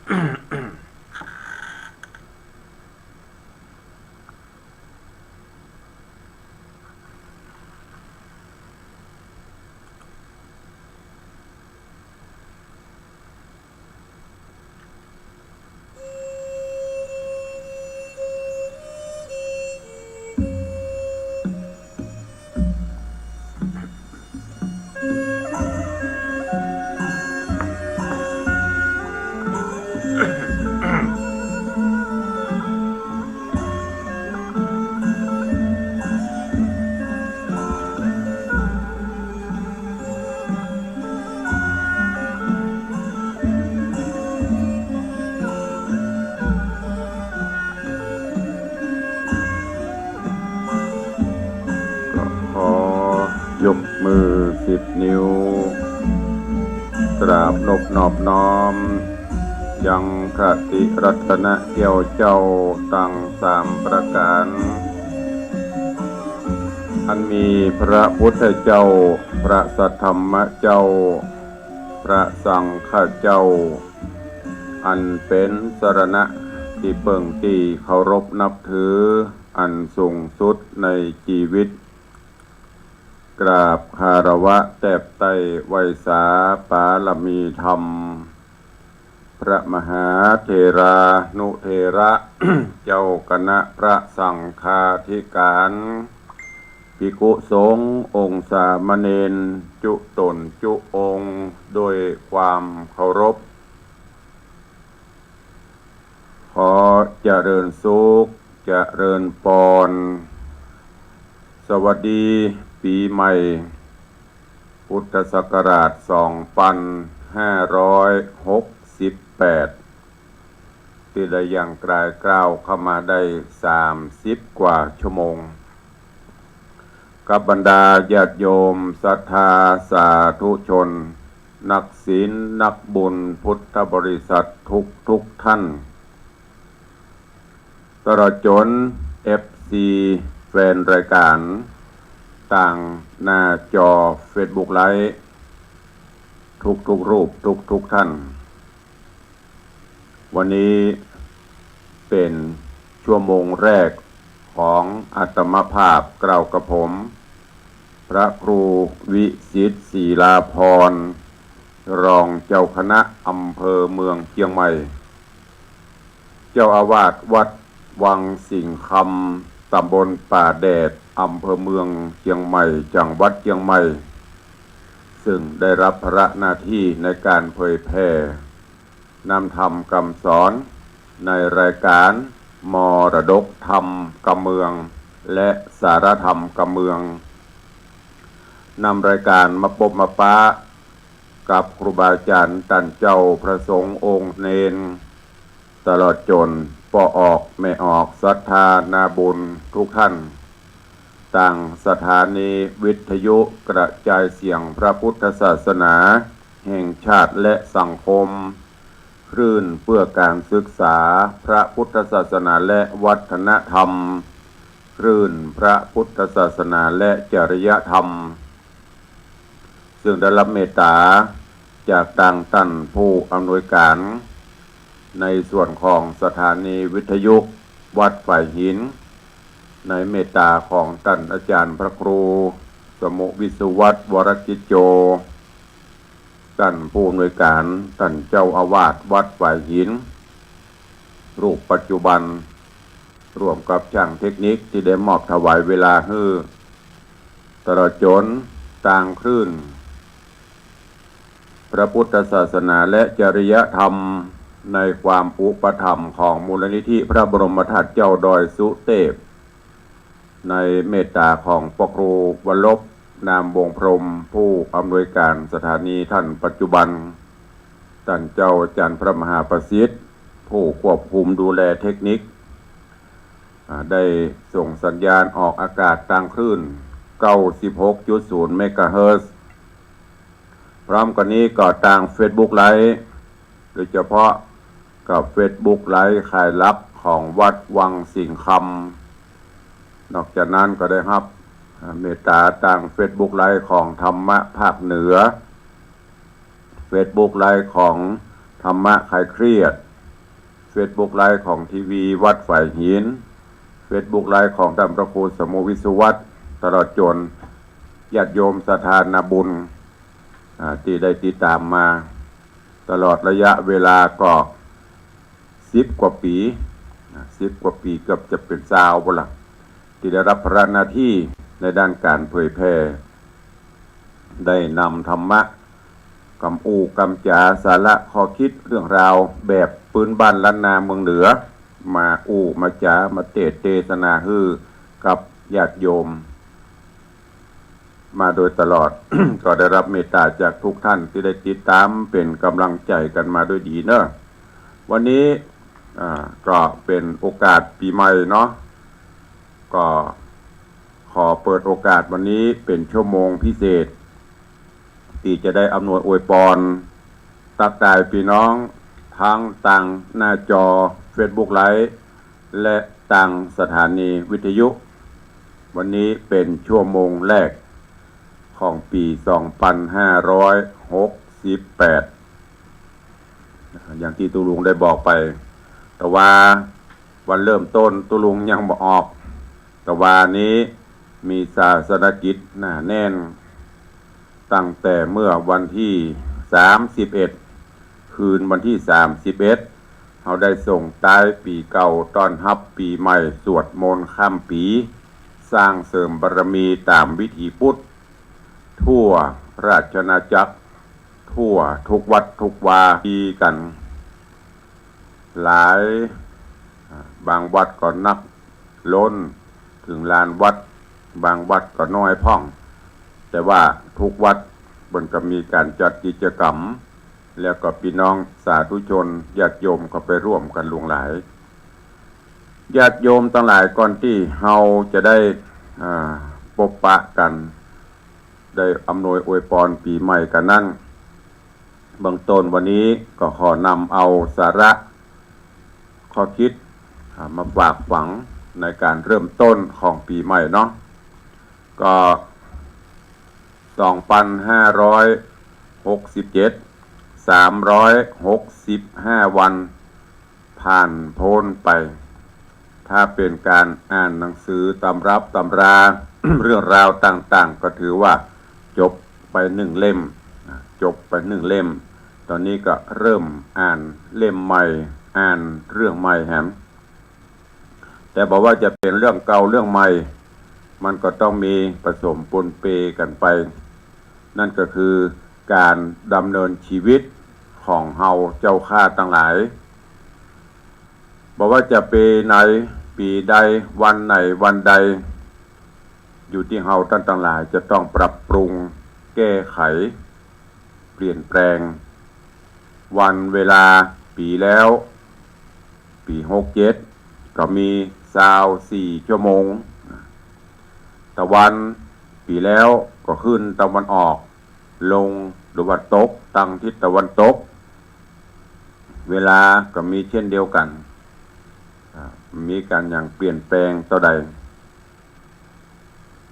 ยกมือ10 นิ้วกราบนอบน้อมยังพระติรัตนเกี่ยวเจ้าตั้ง3 ประการอันมีพระพุทธเจ้าพระสัทธรรมเจ้าพระสังฆเจ้าอันเป็นสรณะที่เบิ่งที่เคารพนับถืออันสูงสุดในชีวิตกราบคารวะแทบไต้ไวสาปาลมีธรรมพระมหาเถรานุเถระ เจ้าคณะพระสังฆาธิการภิกขุสงฆ์องค์สามเณรจุตนจุองค์โดยความเคารพขอเจริญสุขเจริญพรสวัสดีปีใหม่พุทธศักราช 2568 ที่ได้ยังกลายกล้าวเข้ามาได้30 กว่าชั่วโมงกับบรรดาญาติโยมศรัทธาสาธุชนนักศีลนักบุญพุทธบริษัททุกท่านตลอดจน FC แฟนรายการต่างหน้าจอ Facebook ไลฟ์ทุกรูปทุกท่านวันนี้เป็นชั่วโมงแรกของอาตมภาพกล่าวกับผมพระครูวิสิทธิ์ศิลาภรณ์รองเจ้าคณะอำเภอเมืองเชียงใหม่เจ้าอาวาสวัดวังสิงคำตำบลป่าแดดอำเภอเมืองเชียงใหม่จังหวัดเชียงใหม่ซึ่งได้รับภาระหน้าที่ในการเผยแพร่นำธรรมคำสอนในรายการมรดกธรรมกำเมืองและสารธรรมกำเมืองนำรายการมาพบมาปะกับครูบาอาจารย์ท่านเจ้าพระสงฆ์องค์เนนตลอดจนพ่อออกแม่ออกศรัทธานาบุญทุกท่านต่างสถานีวิทยุกระจายเสียงพระพุทธศาสนาแห่งชาติและสังคมคลื่นเพื่อการศึกษาพระพุทธศาสนาและวัฒนธรรมคลื่นพระพุทธศาสนาและจริยธรรมซึ่งได้รับเมตตาจากต่างท่านผู้อำนวยการในส่วนของสถานีวิทยุวัดฝ่ายหินในเมตตาของท่านอาจารย์พระครูสมุวิสุวัฒน์วรกิจโจท่านผู้อำนวยการท่านเจ้าอาวาสวัดฝ่ายหินรูปปัจจุบันร่วมกับช่างเทคนิคที่ได้มอบถวายเวลาให้ตลอดจนต่างคลื่นพระพุทธศาสนาและจริยธรรมในความอุปถัมภ์ของมูลนิธิพระบรมธาตุเจ้าดอยสุเทพในเมตตาของพระครูวรลบนามวงพรหมผู้อำนวยการสถานีท่านปัจจุบันท่านเจ้าอาจารย์พระมหาประสิทธิ์ผู้ควบคุมดูแลเทคนิคได้ส่งสัญญาณออกอากาศทางคลื่น 96.0 เมกะเฮิรตซ์พร้อมกันนี้ก็ทาง Facebook ไลฟ์โดยเฉพาะกับ Facebook ไลฟ์ขายลับของวัดวังสิงคำนอกจากนั้นก็ได้รับเมตตาทาง Facebook ไลฟ์ของธรรมะภาคเหนือ Facebook ไลฟ์ของธรรมะคลายเครียด Facebook ไลฟ์ของทีวีวัดฝ่ายหิน Facebook ไลฟ์ของท่านพระครูสมุวิสุวัตรตลอดจนญาติโยมสถานบุญที่ได้ติดตามมาตลอดระยะเวลาก็10 กว่าปี10 กว่าปีเกือบจะเป็น20บ่ล่ะที่ได้รับพระหน้าที่ในด้านการเผยแพร่ได้นำธรรมะกำอูกำจาสาระข้อคิดเรื่องราวแบบปืนบ้านล้านนาเมืองเหนือมาอูมาจามาเทศนาฮือกับญาติโยมมาโดยตลอด ก็ได้รับเมตตาจากทุกท่านที่ได้ติดตามเป็นกำลังใจกันมาด้วยดีเนอะวันนี้ก็เป็นโอกาสปีใหม่เนาะก็ขอเปิดโอกาสวันนี้เป็นชั่วโมงพิเศษที่จะได้อำนวยอวยพรตักตายพี่น้องทั้งต่างหน้าจอ Facebook ไลฟ์และต่างสถานีวิทยุวันนี้เป็นชั่วโมงแรกของปี 2568 อย่างที่ตุลุงได้บอกไปแต่ว่าวันเริ่มต้นตุลุงยังบ่ออกแต่ว่านี้มีศาสนกิจหนาแน่นตั้งแต่เมื่อวันที่31คืนวันที่31เราได้ส่งท้ายปีเก่าต้อนรับปีใหม่สวดมนต์ข้ามปีสร้างเสริมบารมีตามวิถีพุทธทั่วราชอาณาจักรทั่วทุกวัดทุกวาปีกันหลายบางวัดก็นับล้นถึงลานวัดบางวัดก็น้อยพ่องแต่ว่าทุกวัดมันก็มีการจัดกิจกรรมแล้วก็พี่น้องสาธุชนญาติโยมก็ไปร่วมกันหลวงหลายญาติโยมทั้งหลายก่อนที่เฮาจะได้พบปะกันได้อำนวยอวยพรปีใหม่กันนั่นเบื้องต้นวันนี้ก็ขอนำเอาสาระข้อคิดมาฝากฝังในการเริ่มต้นของปีใหม่เนาะก็ 2,567 365 วันผ่านพ้นไปถ้าเป็นการอ่านหนังสือตำรับตำรา เรื่องราวต่างๆก็ถือว่าจบไป1 เล่มจบไป1 เล่มตอนนี้ก็เริ่มอ่านเล่มใหม่อ่านเรื่องใหม่แฮมแต่บอกว่าจะเป็นเรื่องเก่าเรื่องใหม่มันก็ต้องมีผสมปนเปกันไปนั่นก็คือการดำเนินชีวิตของเฮาเจ้าข้าทั้งหลายบอกว่าจะปีไหนปีใดวันไหนวันใดอยู่ที่เฮาท่านทั้งหลายจะต้องปรับปรุงแก้ไขเปลี่ยนแปลงวันเวลาปีแล้วปี67ก็มี24 ชั่วโมงตะวันปีแล้วก็ขึ้นตะวันออกลงตะวันตกตั้งทิศตะวันตกเวลาก็มีเช่นเดียวกันมีการอย่างเปลี่ยนแปลงต่อใด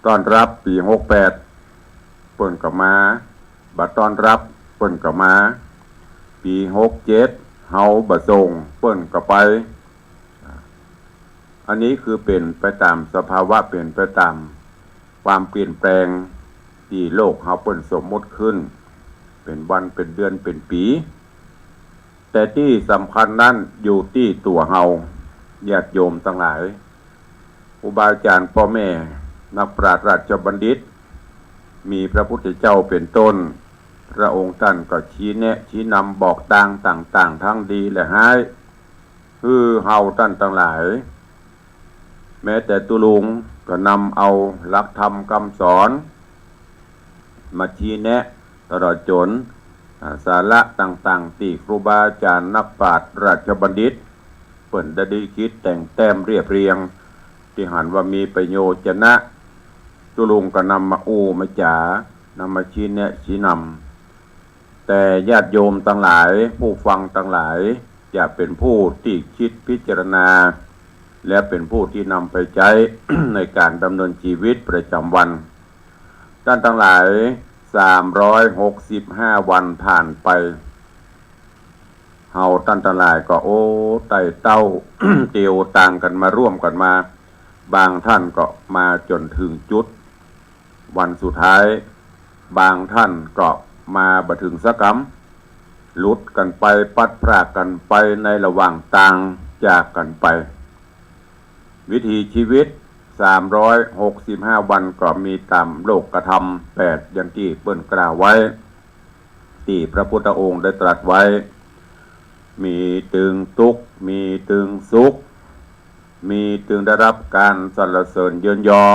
ต้อนรับปี68เปิ้นก็มาบัดต้อนรับเปิ้นก็มาปี67เฮาบ่ส่งเปิ้นก็ไปอันนี้คือเป็นไปตามสภาวะเป็นไปตามความเปลี่ยนแปลงที่โลกเฮาเปิ้นสมมุติขึ้นเป็นวันเป็นเดือนเป็นปีแต่ที่สำคัญนั้นอยู่ที่ตัวเฮาญาติโยมทั้งหลายครูบาอาจารย์พ่อแม่นักปราชญ์ราชบัณฑิตมีพระพุทธเจ้าเป็นต้นพระองค์ท่านก็ชี้แนะชี้นำบอกต่างทั้งดีและร้ายคือเฮาท่านทั้งหลายแม้แต่ตุลุงก็นำเอาหลักธรรมคำสอนมาชี้แนะตลอดจนสาระต่างๆที่ครูบาอาจารย์นักปราชญ์ราชบัณฑิตเปิ่นได้คิดแต่งแต้มเรียบเรียงที่หันว่ามีประโยชน์จะนะตุลุงก็นำมามาจานำมาชี้แนะชี้นำแต่ญาติโยมทั้งหลายผู้ฟังทั้งหลายจะเป็นผู้ที่คิดพิจารณาและเป็นผู้ที่นำไปใช้ ในการดำเนินชีวิตประจำวันท่านทั้งหลาย365 วันผ่านไป เฮาตั้นตลายก็โอ้ไต่เต้า เตียวต่างกันมาร่วมกันมาบางท่านก็มาจนถึงจุดวันสุดท้ายบางท่านก็มาบ่ถึงสักกำหลุดกันไปปัดพรากกันไปในระหว่างต่างจากกันไปวิถีชีวิต365วันก็มีตามโลกธรรม8อย่างที่เปิ้นกล่าวไว้ที่พระพุทธองค์ได้ตรัสไว้มีตึงทุกข์มีตึงสุขมีตึงได้รับการสรรเสริญเยินยอ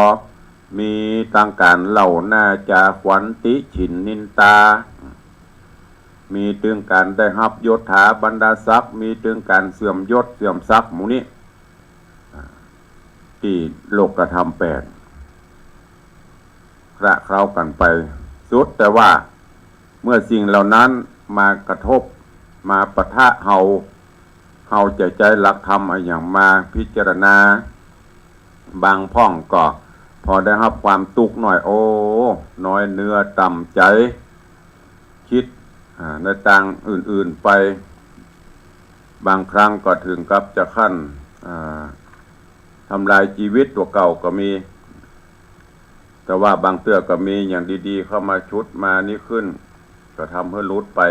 มีตั้งการเล่าหน้าจาขวัญติฉินนินตามีตึงการได้รับยศถาบรรดาศักดิ์มีตึงการเสื่อมยศเสื่อมศักดิ์หมู่นี้ที่โลกธรรม8คละเคล้ากันไปสุดแต่ว่าเมื่อสิ่งเหล่านั้นมากระทบมาปะทะเฮาจะใจหลักธรรมอย่างมาพิจารณาบางพ่องก็พอได้รับความทุกข์หน่อยโอ้น้อยเนื้อต่ำใจคิดในต่างอื่นๆไปบางครั้งก็ถึงกับจะขั้นทำลายชีวิตตัวเก่าก็มีแต่ว่าบางเตื้อก็มีอย่างดีๆเข้ามาชุดมานี่ขึ้นก็ทำให้รุดไป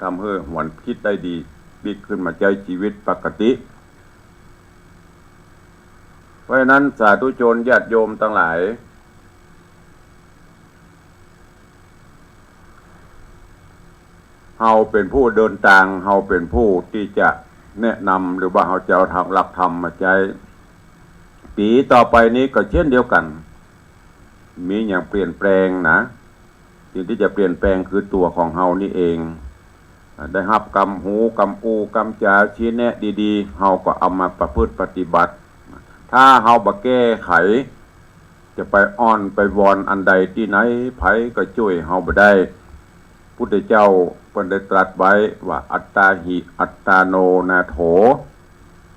ทำให้หวนคิดได้ดีบิ๊กขึ้นมาใจชีวิตปกติเพราะฉะนั้นสาธุชนญาติโยมทั้งหลายเฮาเป็นผู้เดินทางเฮาเป็นผู้ที่จะแนะนำหรือว่าเฮาจะเอาทางหลักธรรมมาใช้ปีต่อไปนี้ก็เช่นเดียวกันมีอย่างเปลี่ยนแปลงนะสิ่งที่จะเปลี่ยนแปลงคือตัวของเฮานี่เองได้รับกำหูกำอูกำจาชี้แนะดีๆเฮาก็เอามาประพฤติปฏิบัติถ้าเฮาบ่แก้ไขจะไปอ้อนไปวอนอันใดที่ไหนไผก็ช่วยเฮาบ่ได้พุทธเจ้าเพิ่นได้ตรัสไว้ว่าอัตตาหิอัตตาโนนาโถ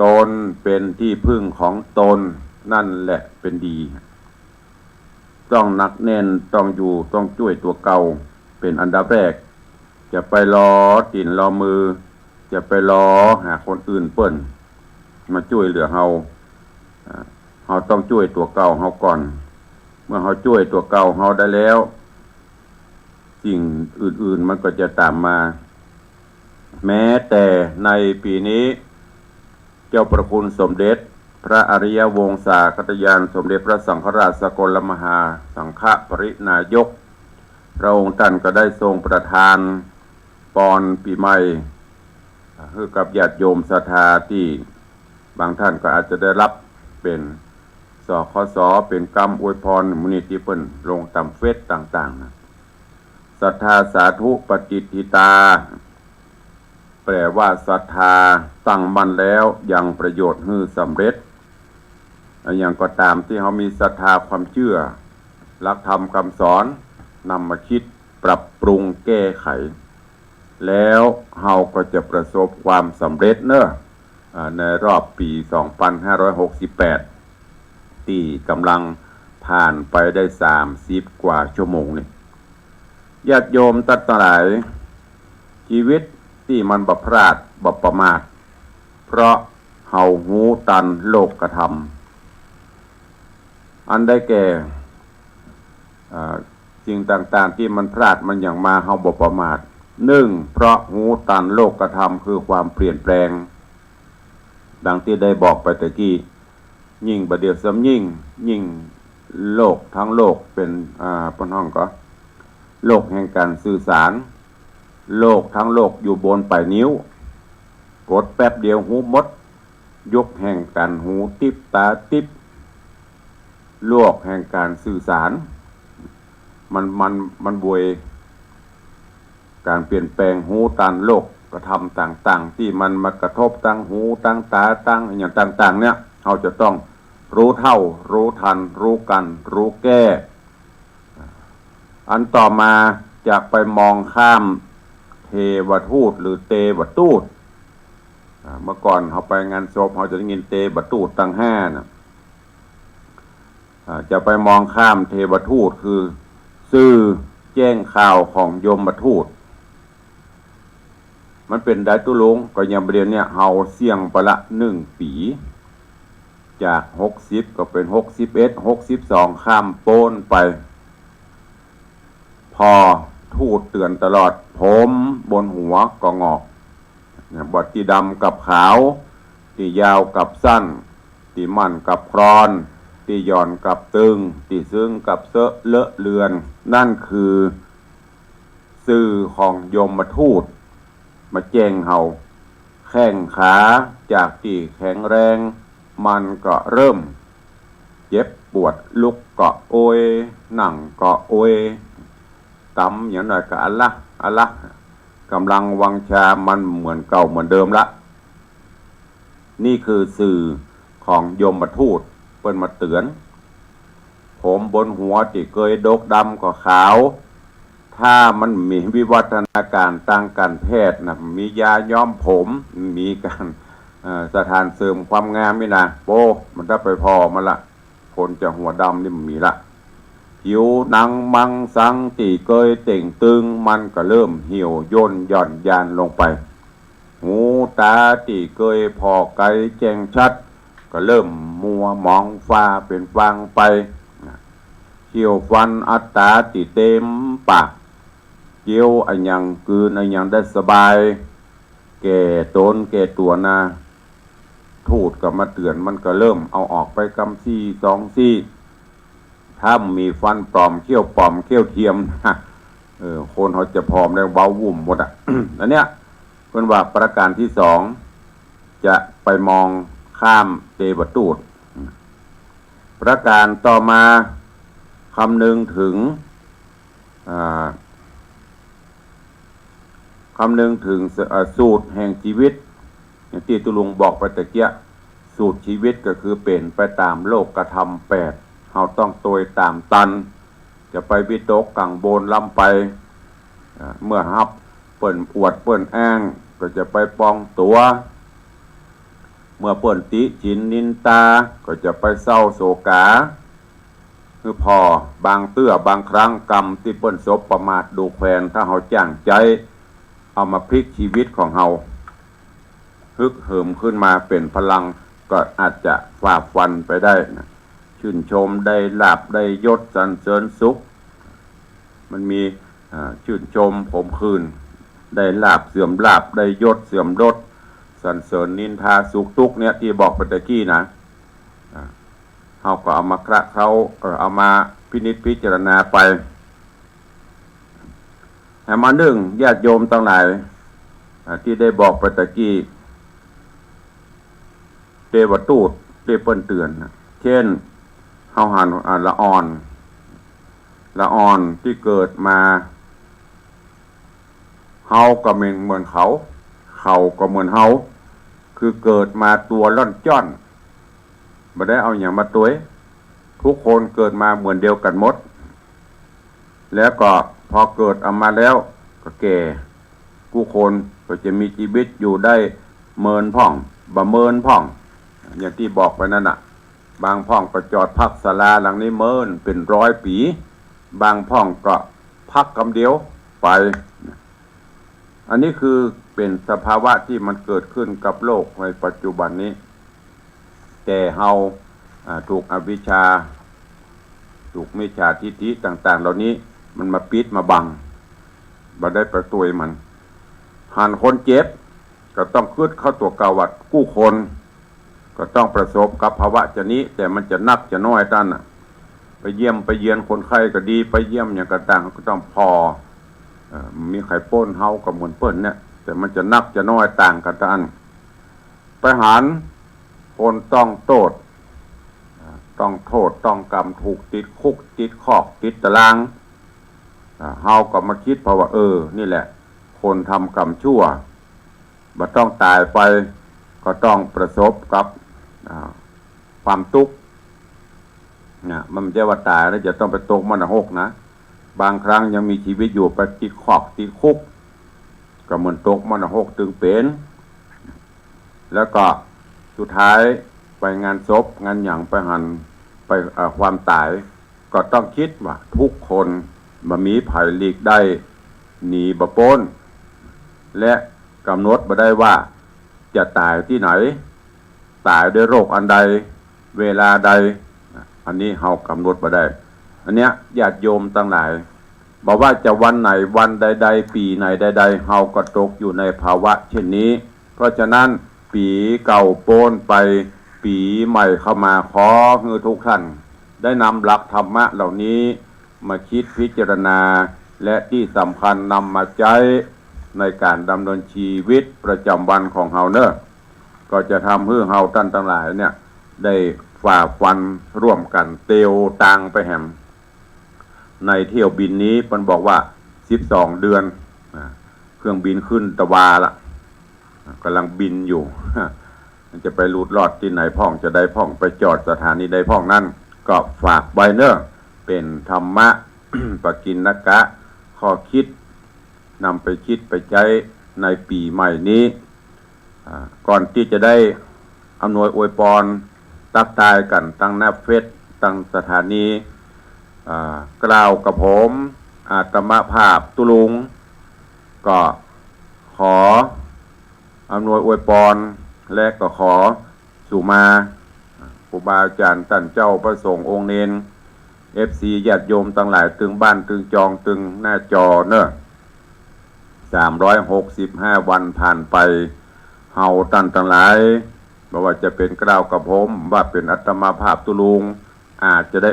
ตนเป็นที่พึ่งของตนนั่นแหละเป็นดีต้องหนักแน่นต้องอยู่ต้องช่วยตัวเก่าเป็นอันดับแรกจะไปล้อตีนล้อมือจะไปล้อหาคนอื่นเปิ้นมาช่วยเหลือเฮาต้องช่วยตัวเก่าเฮาก่อนเมื่อเฮาช่วยตัวเก่าเฮาได้แล้วสิ่งอื่นๆมันก็จะตามมาแม้แต่ในปีนี้เจ้าประคุณสมเด็จพระอริยวงศาคตญาณสมเด็จพระสังฆราชสกลมหาสังฆปรินายกพระองค์ท่านก็ได้ทรงประทานปอนปีใหม่ให้กับญาติโยมศรัทธาที่บางท่านก็อาจจะได้รับเป็นสคสเป็นกรรมอวยพรมูลนิธิเพิ่นลงตามเฟซต่างๆนะศรัทธาสาธุปฏิทิตาแปลว่าศรัทธาตั้งมั่นแล้วยังประโยชน์ให้สำเร็จอย่างก็ตามที่เขามีศรัทธาความเชื่อหลักธรรมคำสอนนำมาคิดปรับปรุงแก้ไขแล้วเราก็จะประสบความสำเร็จเนอะในรอบปี 2568 ที่กำลังผ่านไปได้30 กว่าชั่วโมงนี่ญาติโยมทั้งหลายชีวิตที่มันบ่พลาดบ่ประมาทเพราะเฮาหูตันโลกกระทำอันได้แก่สิ่งต่างๆที่มันพลาดมันอย่างมาเฮาบ่ประมาท1เพราะหูตันโลกกระทำคือความเปลี่ยนแปลงดังที่ได้บอกไปตะกี้ยิ่งประเดี๋ยวซ้ำยิ่งโลกทั้งโลกเป็นปนห้องก็โลกแห่งการสื่อสารโลกทั้งโลกอยู่บนปลายนิ้วกดแป๊บเดียวหูมดยกแห่งการหูติบตาติบโลกแห่งการสื่อสารมันบวยการเปลี่ยนแปลงหูตันโลกกระทำต่างๆที่มันมากระทบตั้งหูตั้งตาตั้งอย่างต่างๆเนี่ยเราจะต้องรู้เท่ารู้ทันรู้กันรู้แก้อันต่อมาจะไปมองข้ามเทวทูตหรือเตวทูตเมื่อก่อนเขาไปงานศพเขาจะได้ยินเตวทูตตั้ง5นะจะไปมองข้ามเทวทูตคือสื่อแจ้งข่าวของยมทูต มันเป็นได้ตุลงก็ยังเรียนเนี่ยเฮาเสี่ยงไปละ1 ปีจาก60ก็เป็น61 62ข้ามโป้นไปพอทูตเตือนตลอดผมบนหัวก็งอกบทที่ดำกับขาวที่ยาวกับสั้นที่มั่นกับครอนที่หย่อนกับตึงที่ซึ้งกับเสอะเลอะเลือนนั่นคือสื่อของยมทูตมาแจ้งเฮาแข้งขาจากที่แข็งแรงมันก็เริ่มเจ็บปวดลุกก็โอยนั่งก็โอยตำอย่างไรก็อัลละกำลังวังชามันเหมือนเก่าเหมือนเดิมละนี่คือสื่อของยมทูตเปิ้นมาเตือนผมบนหัวที่เคยดกดำก็ขาวถ้ามันมีวิวัฒนาการทางการแพทย์นะมียาย้อมผมมีการสถานเสริมความงามนี่นะโป้มันถ้าไปพอมาละคนจะหัวดำนี่มันมีละผิวหนังมังสังตีเกยเต่งตึงมันก็เริ่มเหี่ยวย่นหย่อนยานลงไปหูตาตีเกยพอไกลแจ้งชัดก็เริ่มมัวมองฟ้าเป็นฟางไปเขียวฟันอัตตาตีเต็มปากเจียวอันยังคืนอันยังได้สบายแก่ตนแก่ตัวนาทูตก็มาเตือนมันก็เริ่มเอาออกไปกำซี่2 ซี่ถ้ามีฟันปลอมเขี้ยวปลอมเขี้ยวเทียมคนเขาจะพร้อมได้เบาวุ่มหมดอ่ะ อันเนี้ยเพิ่นว่าประการที่2จะไปมองข้ามเตวตูดประการต่อมาคำนึงถึงสูตรแห่งชีวิตอย่างที่ตุลุงบอกไปตะเกียสูตรชีวิตก็คือเป็นไปตามโลกกระทำ8เราต้องโดยตามตันจะไปวิตกกังโบนลำไปเมื่อฮับเปิ้นอวดเปิ้นอ้างก็จะไปปองตัวเมื่อเปิ้นติฉินนินตาก็จะไปเศร้าโศกาคือพอบางเตื้อบางครั้งกรรมที่เปิ้นสบประมาทดูแคลนถ้าเฮาจ้างใจเอามาพลิกชีวิตของเฮาฮึกเหิมขึ้นมาเป็นพลังก็อาจจะฝ่าฟันไปได้นะชื่นชมได้ลาภได้ยศสรรเสริญสุขมันมีชื่นชมผมคืนได้ลาภเสื่อมลาภได้ยศเสื่อมยศสรรเสริญนินทาสุขทุกข์เนี่ยที่บอกไปตะกี้นะเขาก็เอามาคระเขาเอามาพินิจพิจารณาไปแต่มาหนึ่งญาติโยมตั้งหลายที่ได้บอกไปตะกี้เทวทูตได้เปิ้นเตือนเช่นเฮาหันละอ่อนที่เกิดมาเฮาก็เหมือนเขาก็เหมือนเฮาคือเกิดมาตัวล่อนจ้อนไม่ได้เอาอย่างมาตัวทุกคนเกิดมาเหมือนเดียวกันหมดแล้วก็พอเกิดออกมาแล้วก็แก่ผู้คนก็จะมีชีวิตอยู่ได้เมินพ่องบ่เมินพ่องอย่างที่บอกไปนั่นน่ะบางพ่องก็จอดพักศาลาหลังนี้เมินเป็น100 ปีบางพ่องก็พักกำเดียวไปอันนี้คือเป็นสภาวะที่มันเกิดขึ้นกับโลกในปัจจุบันนี้แต่เฮาถูกอวิชชาถูกมิจฉาทิฏฐิต่างๆเหล่านี้มันมาปิดมาบังบ่ได้ประตูมันหันคนเจ็บก็ต้องคืดเข้าตัวเก่าวัดกู้คนก็ต้องประสบกับภาวะจะนี้แต่มันจะนักจะน้อยท่านไปเยี่ยมไปเยือนคนไข้ก็ดีไปเยี่ยมอย่างกระต่างก็ต้องพอมีไข่ป้นเฮากับเหมือนเปิ้นเนี่ยแต่มันจะนักจะน้อยต่างกันท่านไปหันคนต้องโทษต้องกรรมถูกติดคุกติดคอกติดตารางเฮาก็มาคิดเพราะว่านี่แหละคนทำกรรมชั่วบ่ต้องตายไปก็ต้องประสบกับความทุกข์เนี่ยมันไม่ใช่ว่าตายแล้วจะต้องไปตกมรณะนะบางครั้งยังมีชีวิตอยู่ไปติดคอกติดคุกก็เหมือนตกมรณะตึงเป็นแล้วก็สุดท้ายไปงานศพงานหยังไปหันไปความตายก็ต้องคิดว่าทุกคนบ่มีไผหลีกได้หนีบ่พ้นและ กำหนดบ่ได้ว่าจะตายที่ไหนตายด้วยโรคอันใดเวลาใดอันนี้เฮากำหนดบ่ได้อันเนี้ยญาติโยมทั้งหลายบอกว่าจะวันไหนวันใดๆปีไหนใดๆเฮาก็ตกอยู่ในภาวะเช่นนี้เพราะฉะนั้นปีเก่าโป้นไปปีใหม่เข้ามาขอให้ทุกท่านได้นำหลักธรรมะเหล่านี้มาคิดพิจารณาและที่สำคัญนำมาใช้ในการดำเนินชีวิตประจำวันของเฮาเนอะก็จะทำให้เฮาท่านทั้งหลายเนี่ยได้ฝ่าฟันร่วมกันเตียวตังไปแหมในเที่ยวบินนี้มันบอกว่า12 เดือนเครื่องบินขึ้นตะวาละกำลังบินอยู่มันจะไปรูดลอดที่ไหนพ่องจะได้พ่องไปจอดสถานีใดพ่องนั่นก็ฝากไว้เนอะเป็นธรรมะ ปกิณณกะข้อคิดนำไปคิดไปใช้ในปีใหม่นี้ก่อนที่จะได้อำนวยอวยพรตักทายกันตั้งหน้าเฟซตั้งสถานีกล่าวกับผมอาตมาภาพตุลุงก็ขออำนวยอวยพรและก็ขอสู่มาครูบาอาจารย์ท่านเจ้าพระสงฆ์องค์เนนFC ญาติโยมทั้งหลายตึงบ้านตึงจองตึงหน้าจอเนอะ365 วันผ่านไปเฮาท่านทั้งหลายบ่ว่าจะเป็นกล่าวกับผมว่าเป็นอาตมาภาพตุลุงอาจจะได้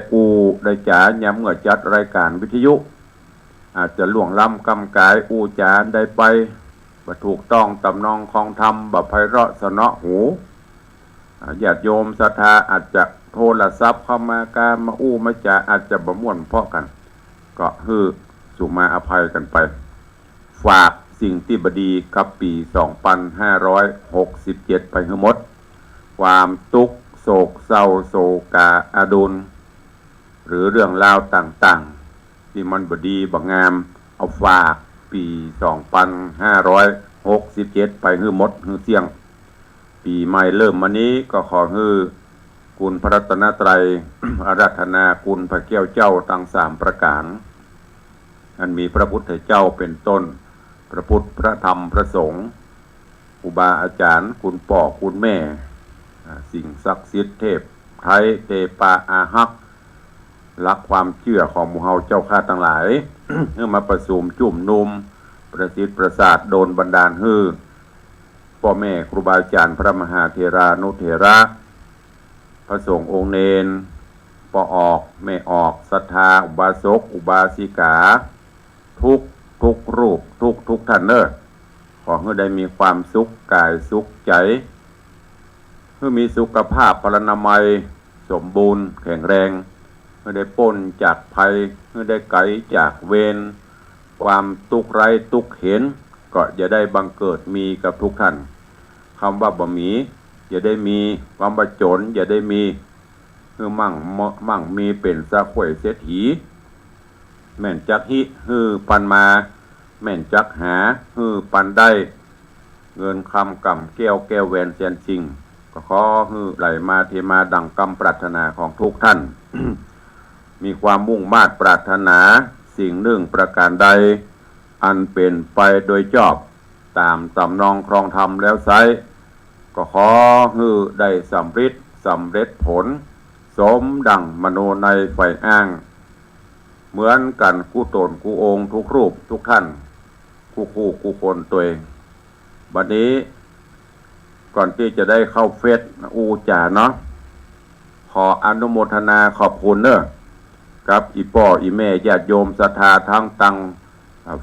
ได้จ๋าย้ำเมื่อจัดรายการวิทยุอาจจะล่วงล้ำกำกายจ๋าได้ไปบ่ถูกต้องตำนองของธรรมบ่ไพเราะสนอหูญาติโยมศรัทธาอาจจะโทรศัพท์เข้ามาการมามาจ๋าอาจจะบ่ม่วนเพาะกันก็ฮือสุมาอภัยกันไปฝากสิ่งที่บดีกับปี2567ไปให้หมดความทุกข์โศกเศร้าโศกาอาดุลหรือเรื่องราวต่างๆที่มันบดีบังงามเอาฝากปี2567ไปให้หมดให้เสี่ยงปีใหม่เริ่มมานี้ก็ขอให้คุณพระรัตนตรัย อาราธนาคุณพระแก้วเจ้าทั้ง3ประการอันมีพระพุทธเจ้าเป็นต้นพระพุทธพระธรรมพระสงฆ์ครูบาอาจารย์คุณพ่อคุณแม่สิ่งศักดิ์สิทธิ์เทพไทยเทปาอาหักรักความเชื่อของหมู่เฮาเจ้าข้าทั้งหลาย เพื่อมาประสุมจุ่มนุมประสิทธิ์ประสาทโดนบันดาลฮือพ่อแม่ครูบาอาจารย์พระมหาเถรานุเถระพระสงฆ์องค์เนนพ่อออกแม่ออกศรัทธาอุบาสกอุบาสิกาทุกรูปทุกท่านเนอะขอให้ได้มีความสุขกายสุขใจเพื่อมีสุขภาพพลานามัยสมบูรณ์แข็งแรงเพื่อได้พ้นจากภัยเพื่อได้ไกลจากเวรความทุกข์ไร้ทุกข์เห็นก็จะได้บังเกิดมีกับทุกท่านคำว่าบ่มีอย่าได้มีความบจนอย่าได้มีคือมั่งมีเป็นสะข่วยเศรษฐีแม่นจักหิฮือปันมาแม่นจักหาฮือปันได้เงินคำกำแก้วแหวนเสียนชิงก็ขอฮือไหลมาเทมาดังกำปรารถนาของทุกท่าน มีความมุ่งมา่ปรารถนาสิ่งหนึ่งประการใดอันเป็นไปโดยชอบตามตำนองครองธรรมแล้วไซก็ขอฮือได้สำเร็จผลสมดังมโนในไฟอ้างเหมือนกันกู้ตนกู้องค์ทุกรูปทุกท่านกู้คนตัวเองบัดนี้ก่อนที่จะได้เข้าเฟซจ๋าเนาะขออนุโมทนาขอบคุณเนอะกับอีพ่ออีแม่ญาติโยมศรัทธาทั้งตัง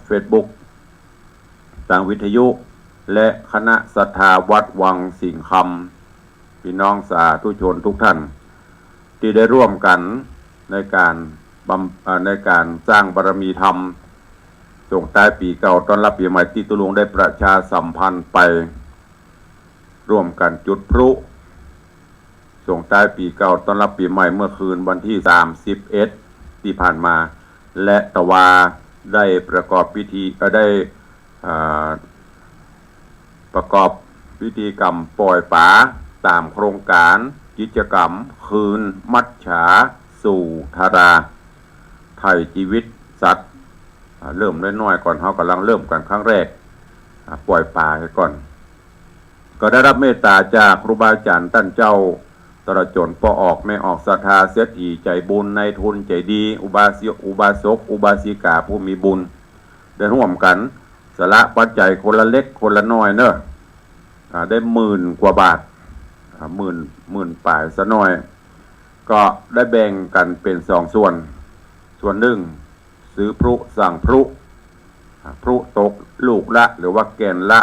เฟซบุ๊กตังวิทยุและคณะศรัทธาวัดวังสิงห์คำพี่น้องสาธุชนทุกท่านที่ได้ร่วมกันในการสร้างบารมีธรรมส่งท้ายปีเก่าต้อนรับปีใหม่ที่ตุลุงได้ประชาสัมพันธ์ไปร่วมกันจุดพลุส่งท้ายปีเก่าต้อนรับปีใหม่เมื่อคืนวันที่31ที่ผ่านมาและตะวาได้ประกอบพิธีได้ประกอบพิธีกรรมปล่อยป๋าตามโครงการกิจกรรมคืนมัจฉาสู่ธาราไถ่ชีวิตสัตว์เริ่มน้อยๆก่อนเขากำลังเริ่มกันครั้งแรก ปล่อยปลาให้ก่อนก็ได้รับเมตตาจากครูบาอาจารย์ท่านเจ้าตลอดจนพอออกไม่ออกศรัทธาเสียทีใจบุญในทุนใจดีอุบาสกอุบาสิกาผู้มีบุญได้ร่วมกันสละปัจจัยคนละเล็กคนละน้อยเนอะได้10,000 กว่าบาทหมื่นป่ายซะน้อยก็ได้แบ่งกันเป็น2 ส่วนหนึ่งซื้อพลุสั่งพลุตกลูกละหรือว่าแกนละ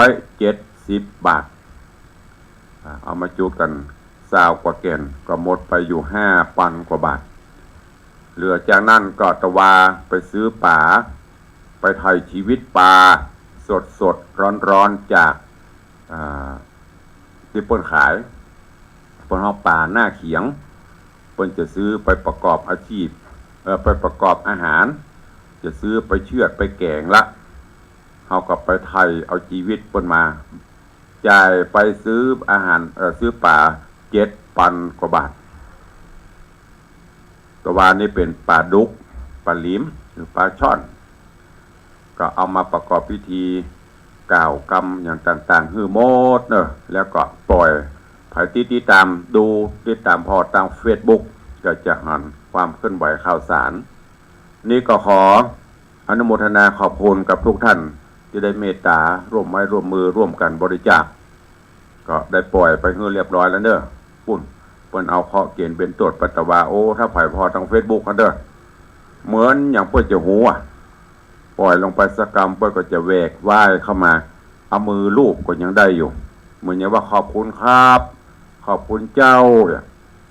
270 บาทเอามาจุดกัน20 กว่าแกนก็หมดไปอยู่5,000 กว่าบาทเหลือจากนั้นก็ตะวาไปซื้อป่าไปไถ่ชีวิตปลาสดร้อนจากที่เปิ้นขายเปิ้นเอาป่าหน้าเขียงเปิ้นจะซื้อไปประกอบอาชีพไปประกอบอาหารจะซื้อไปเชือดไปแกงละเอากลับไปไทยเอาชีวิตเปิ้นมาจ่ายไปซื้ออาหารซื้อป่า7,000 กว่าบาทตัววานนี้เป็นปลาดุกปลาลิ้มหรือปลาช่อนก็เอามาประกอบพิธีกล่าวกรรมอย่างต่างๆฮือโมดเนอะแล้วก็ปล่อยไผติดตามดูติดตามพอทาง Facebook ก็จะหันความเคลื่อนไหวข่าวสารนี่ก็ขออนุโมทนาขอบคุณกับทุกท่านที่ได้เมตตาร่วมไม้ร่วมมือร่วมกันบริจาคก็ได้ปล่อยไปเรียบร้อยแล้วเนอะปุ่นเปิ้นเอาเคาะเกณฑ์เป็นตรวจปัตตวาโอ้ถ้าไผพอทาง Facebook กันเด้อเหมือนอย่างเปิ้นจะหูปล่อยลงไปสักกรรมเปิ้นก็จะแหวกว่ายเข้ามาเอามือลูบก็ยังได้อยู่เหมือนอย่างว่าขอบคุณครับขอบคุณเจ้า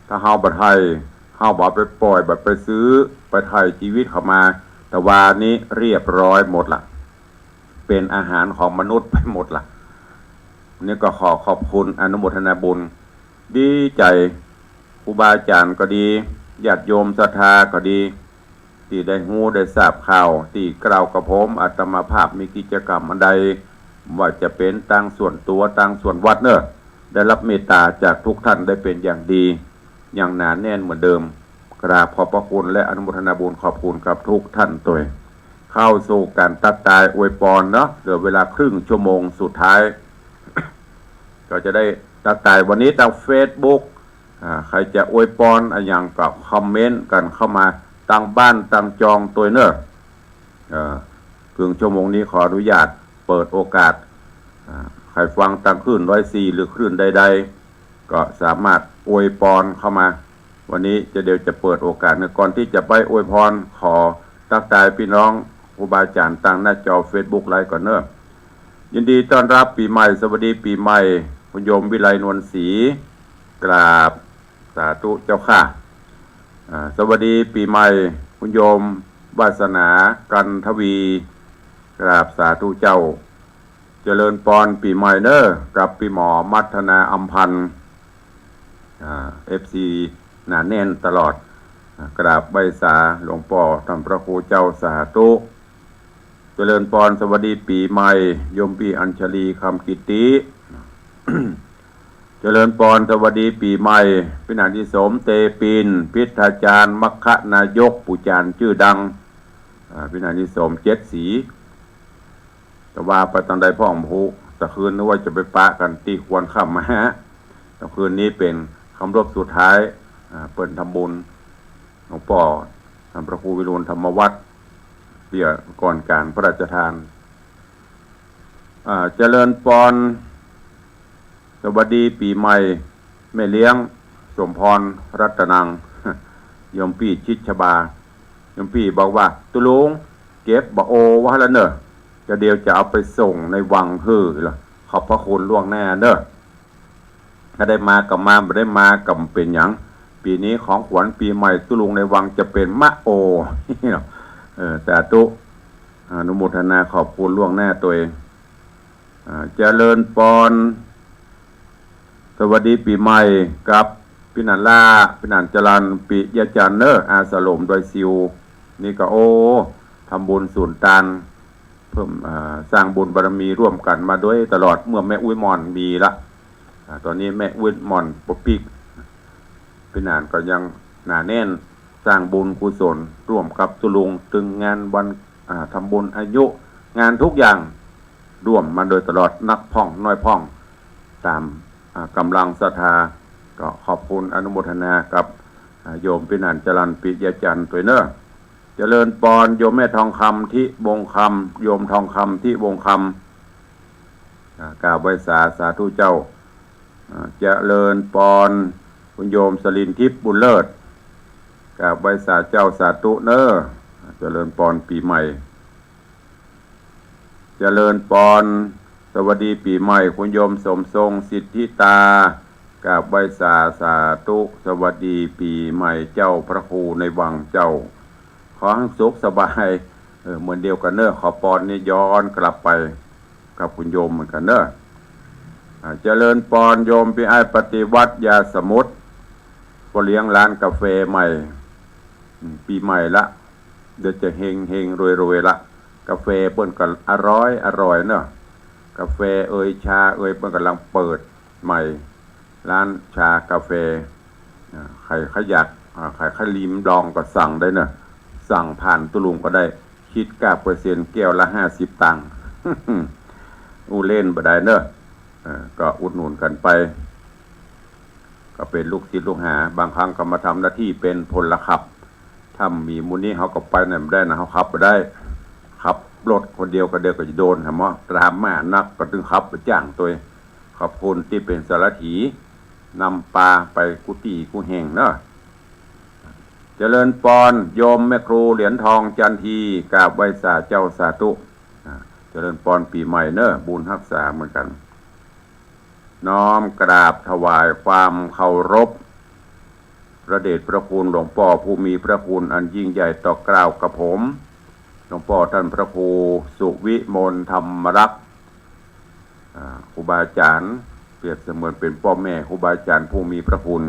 ถ้าเฮาบ่ไทยเฮาบ่ไปปล่อยบ่ไปซื้อไปไถ่ชีวิตเข้ามาแต่ว่านี้เรียบร้อยหมดละเป็นอาหารของมนุษย์ไปหมดละนี่ก็ขอบคุณอนุโมทนาบุญดีใจครูบาอาจารย์ก็ดีญาติโยมศรัทธาก็ดีที่ได้ฮู้ได้ทราบข่าวที่กล่าวกับผมอาตมาภาพมีกิจกรรมอันใดว่าจะเป็นตั้งส่วนตัวตั้งส่วนวัดเนอะได้รับเมตตาจากทุกท่านได้เป็นอย่างดีอย่างหนาแน่นเหมือนเดิมกราบขอบพระคุณและอนุโมทนาบุญขอบคุณกับทุกท่านตัวเข้าสู่การตัดตายอวยพรเนาะเหลือเวลาครึ่งชั่วโมงสุดท้าย ก็จะได้ตัดตายวันนี้ทาง Facebook ใครจะอวยพรอะไรอย่างก็คอมเมนต์กันเข้ามาตั้งบ้านตั้งจองตัวเนอะครึ่งชั่วโมงนี้ขออนุญาตเปิดโอกาสใครฟังทางคลื่น104หรือคลื่นใดๆก็สามารถอวยพรเข้ามาวันนี้เดี๋ยวจะเปิดโอกาสก่อนที่จะไปอวยพรขอทักทายพี่น้องครูบาอาจารย์ตั้งหน้าจอ Facebook ไลฟ์ก่อนเนอะยินดีต้อนรับปีใหม่สวัสดีปีใหม่คุณโยมวิไลนวลศรีกราบสาธุเจ้าค่ะสวัสดีปีใหม่คุณโยมวาสนากันทวีกราบสาธุเจ้าเจริญพรปีใหม่เนอะกับปีหมอมัทนาอัมพันธ์FC หนาแน่นตลอดกราบใบสาหลวงพ่อท่านพระครูเจ้าสาธุเจริญพรสวัสดีปีใหม่โยมปีอัญชลีคำกิติ เจริญพรสวัสดีปีใหม่พี่นาทิสมเตปินพิทาจารย์มัคคนายกปุจารย์ชื่อดังพี่นาทิสม7 สีแต่ว่าไปตอนใดพ่อของผู้ตะคืนนึกว่าจะไปปะกันตีควรค่ำมาฮะตะคืนนี้เป็นคำรบสุดท้ายเปิดทำบุญหลวงพ่อท่านพระครูวิรุณธรรมวัฒน์เพื่อก่อนการพระราชทานเจริญพรสวัสดีปีใหม่แม่เลี้ยงสมพรรัตนังยมพี่ชิดชบายมพี่บอกว่าตุลุงเก็บบะโอว่าแล้วเนอะจะเดียวจะเอาไปส่งในวังฮือเหรอขอบพระคุณล่วงหน้าเนอะถ้าได้มากับมาไม่ได้มากับเป็นอย่างปีนี้ของขวัญปีใหม่ตุลุงในวังจะเป็นมะโอแต่ตุอนุโมทนาขอบคุณล่วงหน้าตัวเองเจริญพรสวัสดีปีใหม่กับพี่นันล่าพี่นันจรันปิยาจันเนอร์อาสลมโดยซิวนี่ก็โอ้ทำบุญสูนตานเพิ่มสร้างบุญบารมีร่วมกันมาด้วยตลอดเมื่อแม่อุ้ยมอนมีละตอนนี้แม่อุ้ยมอนปปิกพี่นันก็ยังหนาแน่นสร้างบุญกุศลร่วมกับตุลุงตึงงานวันทำบุญอายุงานทุกอย่าง ร่วมมาโดยตลอดนักพ่องน้อยพ่องตามกำลังศรัทธาก็ขอบคุณอนุโมทนากับโยมปินันจรัญปิยจันทร์ตัวเนอเจริญปอนโยมแม่ทองคำที่วงคำโยมทองคำที่วงคำกราบไหว้สาธุเจ้าเจริญปอนคุณโยมสลินทิพย์บุญเลิศกราบไหว้เจ้าสาธุเนอเจริญปอนปีใหม่เจริญปอนสวัสดีปีใหม่คุณโยมสมทรงสิทธิตากราบไหว้สาธุสวัสดีปีใหม่เจ้าพระครูในวังเจ้าขอให้สุขสบายเหมือนเดียวกันเนอะขอปอนนี่ย้อนกลับไปกับคุณโยมเหมือนกันเนอะเจริญปอนโยมพี่ไอ้ปฏิวัติยาสมุทรก็เลี้ยงร้านกาแฟใหม่ปีใหม่ละเดี๋ยวจะเฮงรวยละกาแฟเปิ้นก็อร่อยเนอะกาแฟชาเปิ้นกำลังเปิดใหม่ร้านชากาแฟใครขยักใครลิมลองก็สั่งได้เนอะสั่งผ่านตุลุงก็ได้คิด9%แก้วละ50 ตังค์ อู้เล่นบ่ได้เนอะก็อุดหนุนกันไปก็เป็นลูกศิษย์ลูกหาบางครั้งก็มาทำหน้าที่เป็นพลขับถ้ามีมูลนี้เขาก็ไปไหนไม่ได้นะเขาขับไปได้ขับรถคนเดียวก็จะโดนมั้งตามมานักก็ถึงขับไปจ้างตัวขอบคุณที่เป็นสารถีนำปลาไปกุฏิกุแห่งเนอะเจริญปอนโยมแม่ครูเหรียญทองจันทีกราบไหว้เจ้าสาธุเจริญปอนปีใหม่เนอะบุญรักษาเหมือนกันน้อมกราบถวายความเคารพพระเดชพระคุณหลวงพ่อผู้มีพระคุณอันยิ่งใหญ่ต่อกล่าวกับผมหลวงพ่อท่านพระครูสุวิมลธรรมรักษ์ครูบาอาจารย์เปรียบเสมือนเป็นพ่อแม่ครูบาอาจารย์ผู้มีพระคุณ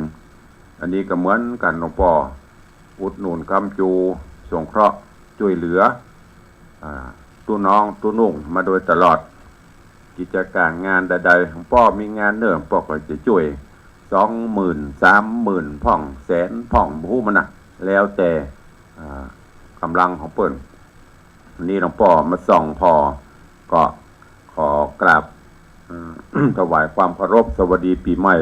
อันนี้ก็เหมือนกันหลวงพ่ออุดหนุนคำจูสงเคราะห์ช่วยเหลือตู้น้องตู้นุ่งมาโดยตลอดกิจการงานใดๆของพ่อมีงานเนิ่มพ่อก็จะช่วย20,000 30,000พ่องแสนพ่องผู้มันนะแล้วแต่กำลังของเปิ้นนี่หลวงพ่อมาส่องพอก็ขอกราบ ถวายความเคารพสวัสดีปีใหม่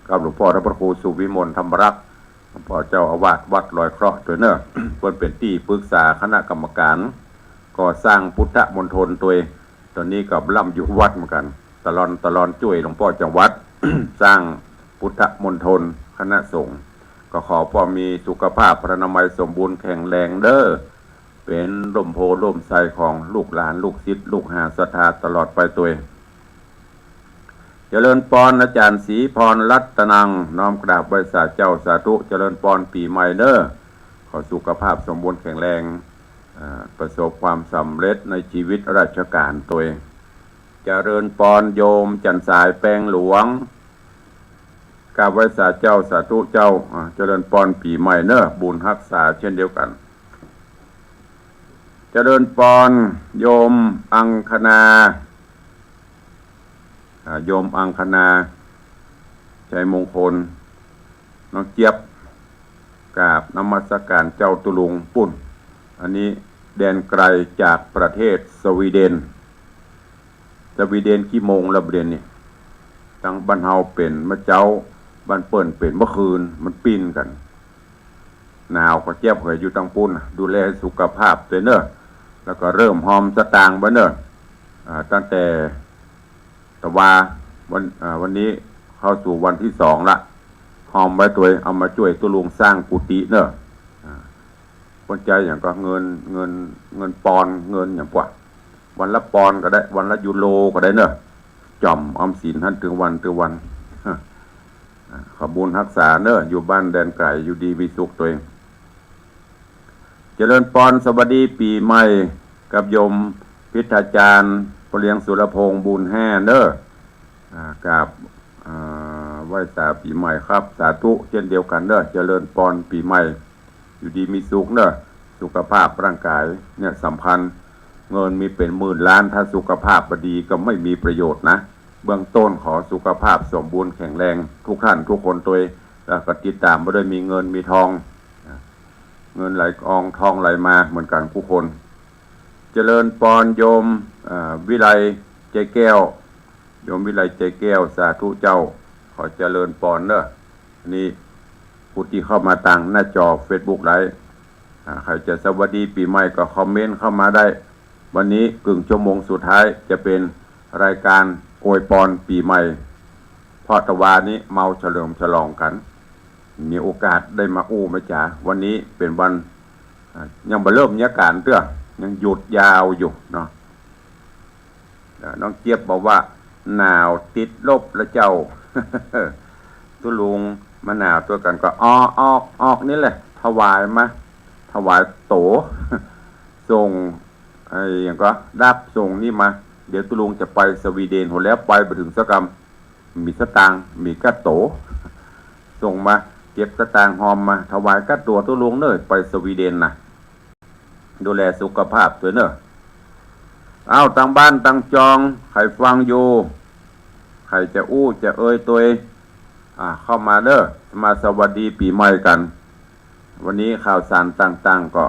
กับหลวงพ่อพระครูสุวิมลธรรมรักษ์หลวงพ่อเจ้าอาวาสวัดลอยเคราะห์ตัวเนอะเปิ้นเป็นที่ปรึกษาคณะกรรมการก่อสร้างพุทธมณฑลตัวตอนนี้กับล่ำอยู่วัดเหมือนกันตลอนช่วยหลวงพ่อจังหวัด สร้างพุทธมณฑลคณะสงฆ์ก็ขอพ่อมีสุขภาพพระนามัยสมบูรณ์แข็งแรงเด้อเป็นร่มโพร่มไทรของลูกหลานลูกศิษย์ลูกหาศรัทธาตลอดไปตัวเจริญปอนอาจารย์ศรีพรรัตนังน้อมกราบไหว้เจ้าสาธุเจริญปอนปีใหม่เด้อขอสุขภาพสมบูรณ์แข็งแรงประสบความสำเร็จในชีวิตราชการตัวเจริญปอนโยมจันสายแปลงหลวงกราบไหว้เจ้าสาธุเจ้าเจริญปอนปีใหม่เนอะบุญรักษาเช่นเดียวกันเจริญปอนโยมอังคณาโยมอังคณาชัยมงคลน้องเจี๊ยบกราบนมัสการเจ้าตุลุงปุ่นอันนี้แดนไกลจากประเทศสวีเดนกี่โมงละเดือนนี่ทั้งบ้านเฮาเป็นมะเจ้าบ้านเปิ้นเป็นเมื่อคืนมันปีนกันหนาวก็เจี๊ยบเคยอยู่ตังปุ่นดูแลสุขภาพตัวเนอะแล้วก็เริ่มหอมสตางค์บ้านเนอะตั้งแต่ตะวันนี้เข้าสู่วันที่2ละหอมไว้ตัวเอามาช่วยตุลุงสร้างกุฏิเนอะคนใจอย่างก็เงินปอนเงินอย่างกว่าวันละปอนก็ได้วันละยูโรก็ได้เนอะจ่อมออมสินท่านถึงวันขบุญรักษาเนอะอยู่บ้านแดนไกลอยู่ดีมีสุขตัวเองเจริญปอนสวัสดีปีใหม่กับโยมพิธาจารย์พเลียงสุรพงษ์บุญแห่เนอะกับไหว้ปีใหม่ครับสาธุเช่นเดียวกันเนอะเจริญปอนปีใหม่อยู่ดีมีสุขเนอะสุขภาพร่างกายเนี่ยสำคัญเงินมีเป็นหมื่นล้านถ้าสุขภาพดีก็ไม่มีประโยชน์นะเบื้องต้นขอสุขภาพสมบูรณ์แข็งแรงทุกท่านทุกคนตัวแล้วก็ติดตามไม่ได้มีเงินมีทองเงินไหลอองทองไหลมาเหมือนกันทุกคนเจริญปอนโยมวิไล ใจแก้วโยมวิไลใจแก้วสาธุเจ้าขอเจริญปอนเนอะนี่ผู้ที่เข้ามาต่างหน้าจอ Facebook ไลฟ์ใครจะสวัสดีปีใหม่ก็คอมเมนต์เข้ามาได้วันนี้กึ่งชั่วโมงสุดท้ายจะเป็นรายการอวยพรปีใหม่เพราะตะวานี้เมาเฉลิมฉลองกันมีโอกาสได้มาอู้มาจ๋าวันนี้เป็นวันยังบ่เริ่มเนี่ยการเตื้อยังหยุดยาวอยู่เนาะน้องเจี๊ยบบอกว่าหนาวติดลบแล้วเจ้า ตุลุงมาหนาวตัวกันก็ออกนี่แหละถวายมาถวายโต ส่งไอ้อย่างก็ดับส่งนี่มาเดี๋ยวตุลุงจะไปสวีเดนหัวแล้วไปถึงสกรรมมีสตางค์มีกัดโต ส่งมาเก็บสตางค์หอมมาถวายกัดตัวตุลุงเนอะไปสวีเดนนะดูแลสุขภาพตัวเนอะเอาตั้งบ้านตั้งจองใครฟังอยู่ใครจะอู้จะเอ่ยตัวเข้ามาเด้อมาสวัสดีปีใหม่กันวันนี้ข่าวสารต่างๆก็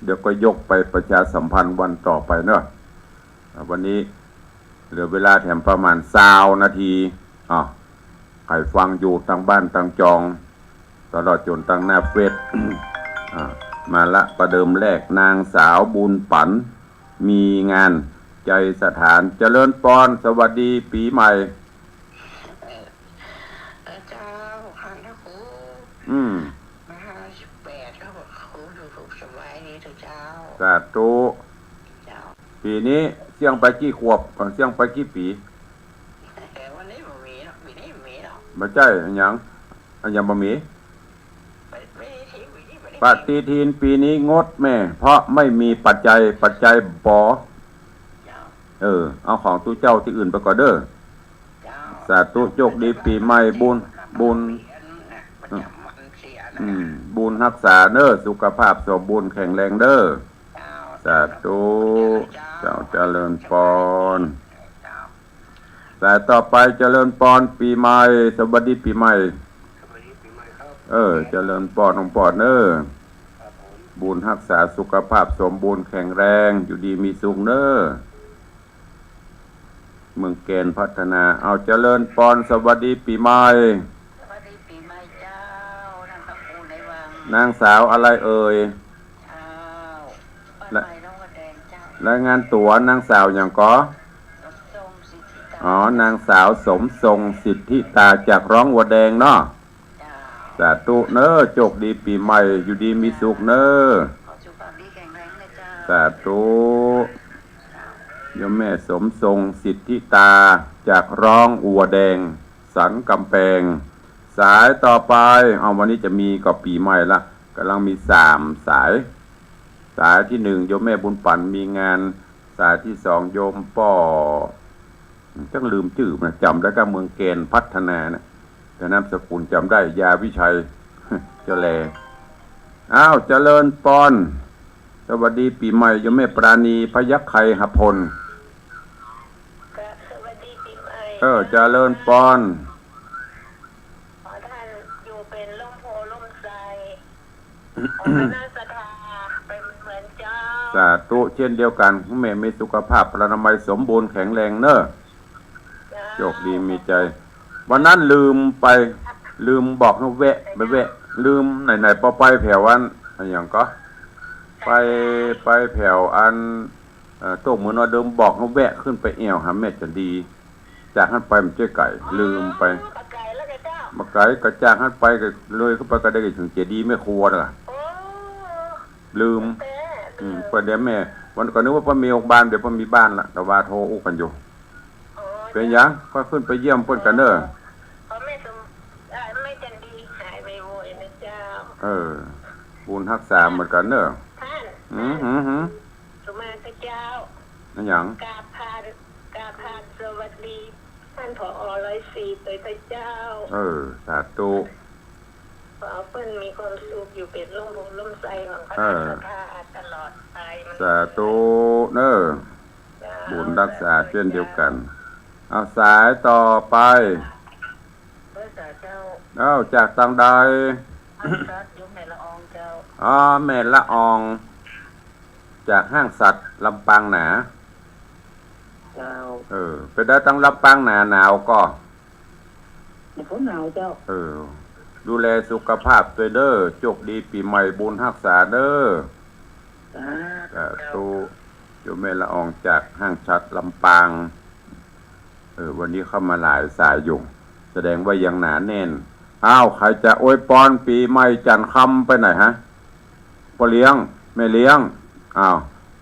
เดี๋ยวก็ยกไปประชาสัมพันธ์วันต่อไปเนอะวันนี้เหลือเวลาแถมประมาณ20 นาทีใครฟังอยู่ตั้งบ้านตั้งจองตลอดจนตั้งหน้าเฟซ มาละประเดิมแรกนางสาวบุญปันมีงานใจสถานเจริญปอนสวัสดีปีใหม่เจ้าคันนะครูมา58เขาบอกครูดูถูกสบายนี่เถอะเจ้าสาธุปีนี้เสี่ยงไปกี่ขวบเสี่ยงไปกี่ปีวันนี้บ่มีหรอกปีนี้บ่มีหรอกบ่ใช่อันยังบ่มีปฏิทินปีนี้งดแม่เพราะไม่มีปัจจัยบ่เอาของตู้เจ้าที่อื่นไปก่อนเด้อสาธุโชคดีปีใหม่บุญบุญรักษาเด้อสุขภาพสมบูรณ์แข็งแรงเด้อสาธุเจ้าเจริญพรแต่ต่อไปเจริญพรปีใหม่สวัสดีปีใหม่เจริญพรองค์ปอดเด้อบุญรักษาสุขภาพสมบูรณ์แข็งแรงอยู่ดีมีสุขเด้อเมืองแกนพัฒนาเอาเจริญพรสวัสดีปีใหม่สวัสดีปีใหม่เจ้านางตะปูในวังนางสาวอะไรเอ่ยและรายงานตัวนางสาวอย่างก็นางสาวสมทรงสิทธิตาจากร้องวัวแดงเนาะสาธุเนอโชคดีปีใหม่อยู่ดีมีสุขเนอสาธุโยมแม่สมทรงสิทธิตาจากร้องอัวแดงสันกำแพงสายต่อไปวันนี้จะมีก็ปีใหม่ละกำลังมี3 สายที่1โยมแม่บุญปั่นมีงานสายที่2โยมป่อจังลืมชื่อนะจำได้ก็เมืองเกณฑ์พัฒนานะแต่นามสกุลจำได้ยาวิชัยเจแลเจริญปอนสวัสดีปีใหม่โยมแม่ปราณีพยัคฆ์ไคหพลสวัสดีปีใหม่เจริญปอนขอท่านอยู่เป็นร่มโพร่มไทรน่าศรัทธาเป็นเหมือนเจ้าสาธุเช่นเดียวกันแม่มีสุขภาพพลานามัยสมบูรณ์แข็งแรงเนอะโชคดีมีใจวันนั้นลืมบอกให้แวะลืมไหนพอไปแถวอันอย่างก็ไปแถวอันโต๊ะเหมือนว่าเดิมบอกให้แวะขึ้นไปแอวหาแม่จะดีจากนั้นไปมันเจ๊ไก่ลืมไปมาไก่ก็จากนั้นไปก็เลยเข้าไปก็ได้ถึงเจดีย์ไม่ครัวน่ะลืมประเดี๋ยวแม่วันก่อนนึกว่าพ่อมีโรงพยาบาลเดี๋ยวพ่อมีบ้านละแต่ว่าโทรอู้กันอยู่เป็นยังก็ขึ้นไปเยี่ยมเพิ่นกันเด้อไม่จันดีหายไปโวยนะเจ้าบุญรักษาเหมือนกันเด้อท่านสุมาพระเจ้านั่นหยังกาพาสวัสดีท่านผอ104โดยพระเจ้าสาธุขอเพิ่นมีความสุขอยู่เป็นร่มโพร่มไทรของพระราชาตลอดไปสาธุเด้อบุญรักษาเช่นเดียวกันเอาสายต่อไปจากทางใดแม่ละอองเจ้าแม่ละอองจากห้างสัตว์ลำปางหนา หนาว ไปได้ตั้งลำปางหนาวก็ในฝนหนาวเจ้าดูแลสุขภาพตัวเด้อโชคดีปีใหม่บุญรักษาเด้อตูโยมแม่ละอองจากห้างชัดลำปางวันนี้เข้ามาหลายสายอยู่แสดงว่ายังหนาแน่นใครจะอวยพรปีใหม่จันทร์คำไปไหนฮะพ่อเลี้ยงแม่เลี้ยง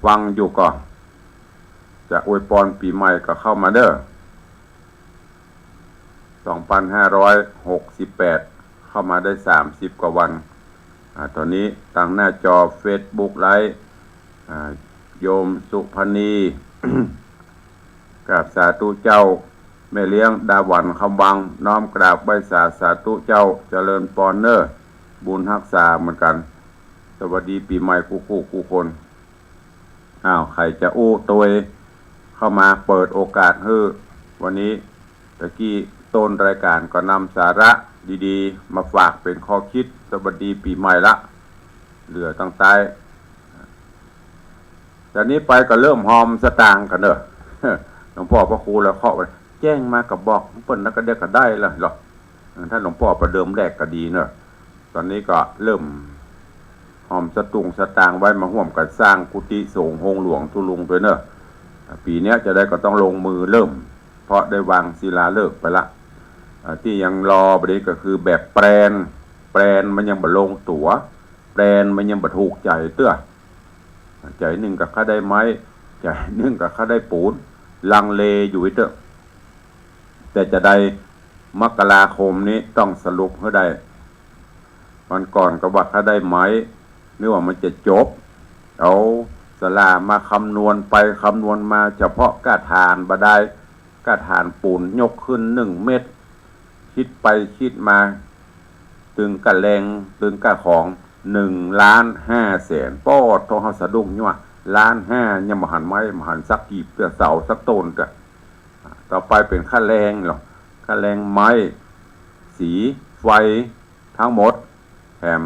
ฟังอยู่ก่อนจะอวยพรปีใหม่ก็เข้ามาเด้อ2568เข้ามาได้30กว่าวันตอนนี้ตั้งหน้าจอ Facebook ไลฟ์โยมสุพณี กับสาธุเจ้าแม่เลี้ยงดาวันคำวังน้อมกราบไหว้สาธุเจ้าเจริญปอนเนอร์บุญรักษาเหมือนกันสวัสดีปีใหม่คู่คนใครจะตัวเข้ามาเปิดโอกาสให้วันนี้ตะกี้ต้นรายการก็นำสาระดีๆมาฝากเป็นข้อคิดสวัสดีปีใหม่ละเหลือตั้งใต้จากนี้ไปก็เริ่มหอมสตางค์กันเด้อหลวงพ่อพระครูแล้วเคาะไปแจ้งมากับบอกเปิ้นนักก็เด็กก็ได้แล้วหรอท่านหลวงพ่อประเดิมแรกก็ดีเนอะตอนนี้ก็เริ่มหอมสตางค์ไว้มาห่วมกันสร้างกุฏิสงฆ์โฮงหลวงทุลุงด้วยเนอะปีนี้จะได้ก็ต้องลงมือเริ่มเพราะได้วางศิลาฤกษ์ไปละที่ยังรอประเด็นก็คือแบบแปลนมันยังบ่ลงตัวแปลนมันยังบ่ถูกใจเตื้อใจหนึ่งกับข้าได้ไม้ใจหนึ่งกับข้าได้ปูนลังเลอยู่เตื้อแต่จะได้มกราคมนี้ต้องสรุปให้ได้วันก่อนก็ว่าข้าได้ไม้นึกว่ามันจะจบเอาศาลามาคำนวณไปคำนวณมาเฉพาะก้าฐานบ่ได้ก้าฐานปูนยกขึ้น1 เมตรคิดไปคิดมาตึงกะแรงตึงกะของ1,500,000ป้อทองเฮาสะดุ้งยั่ว1,500,000ยังบ่หันไม้บ่หันสักกีบเพื่อเสาสักต้นก็ต่อไปเป็นค่าแรงหรอกค่าแรงไม้สีไฟทั้งหมดแถม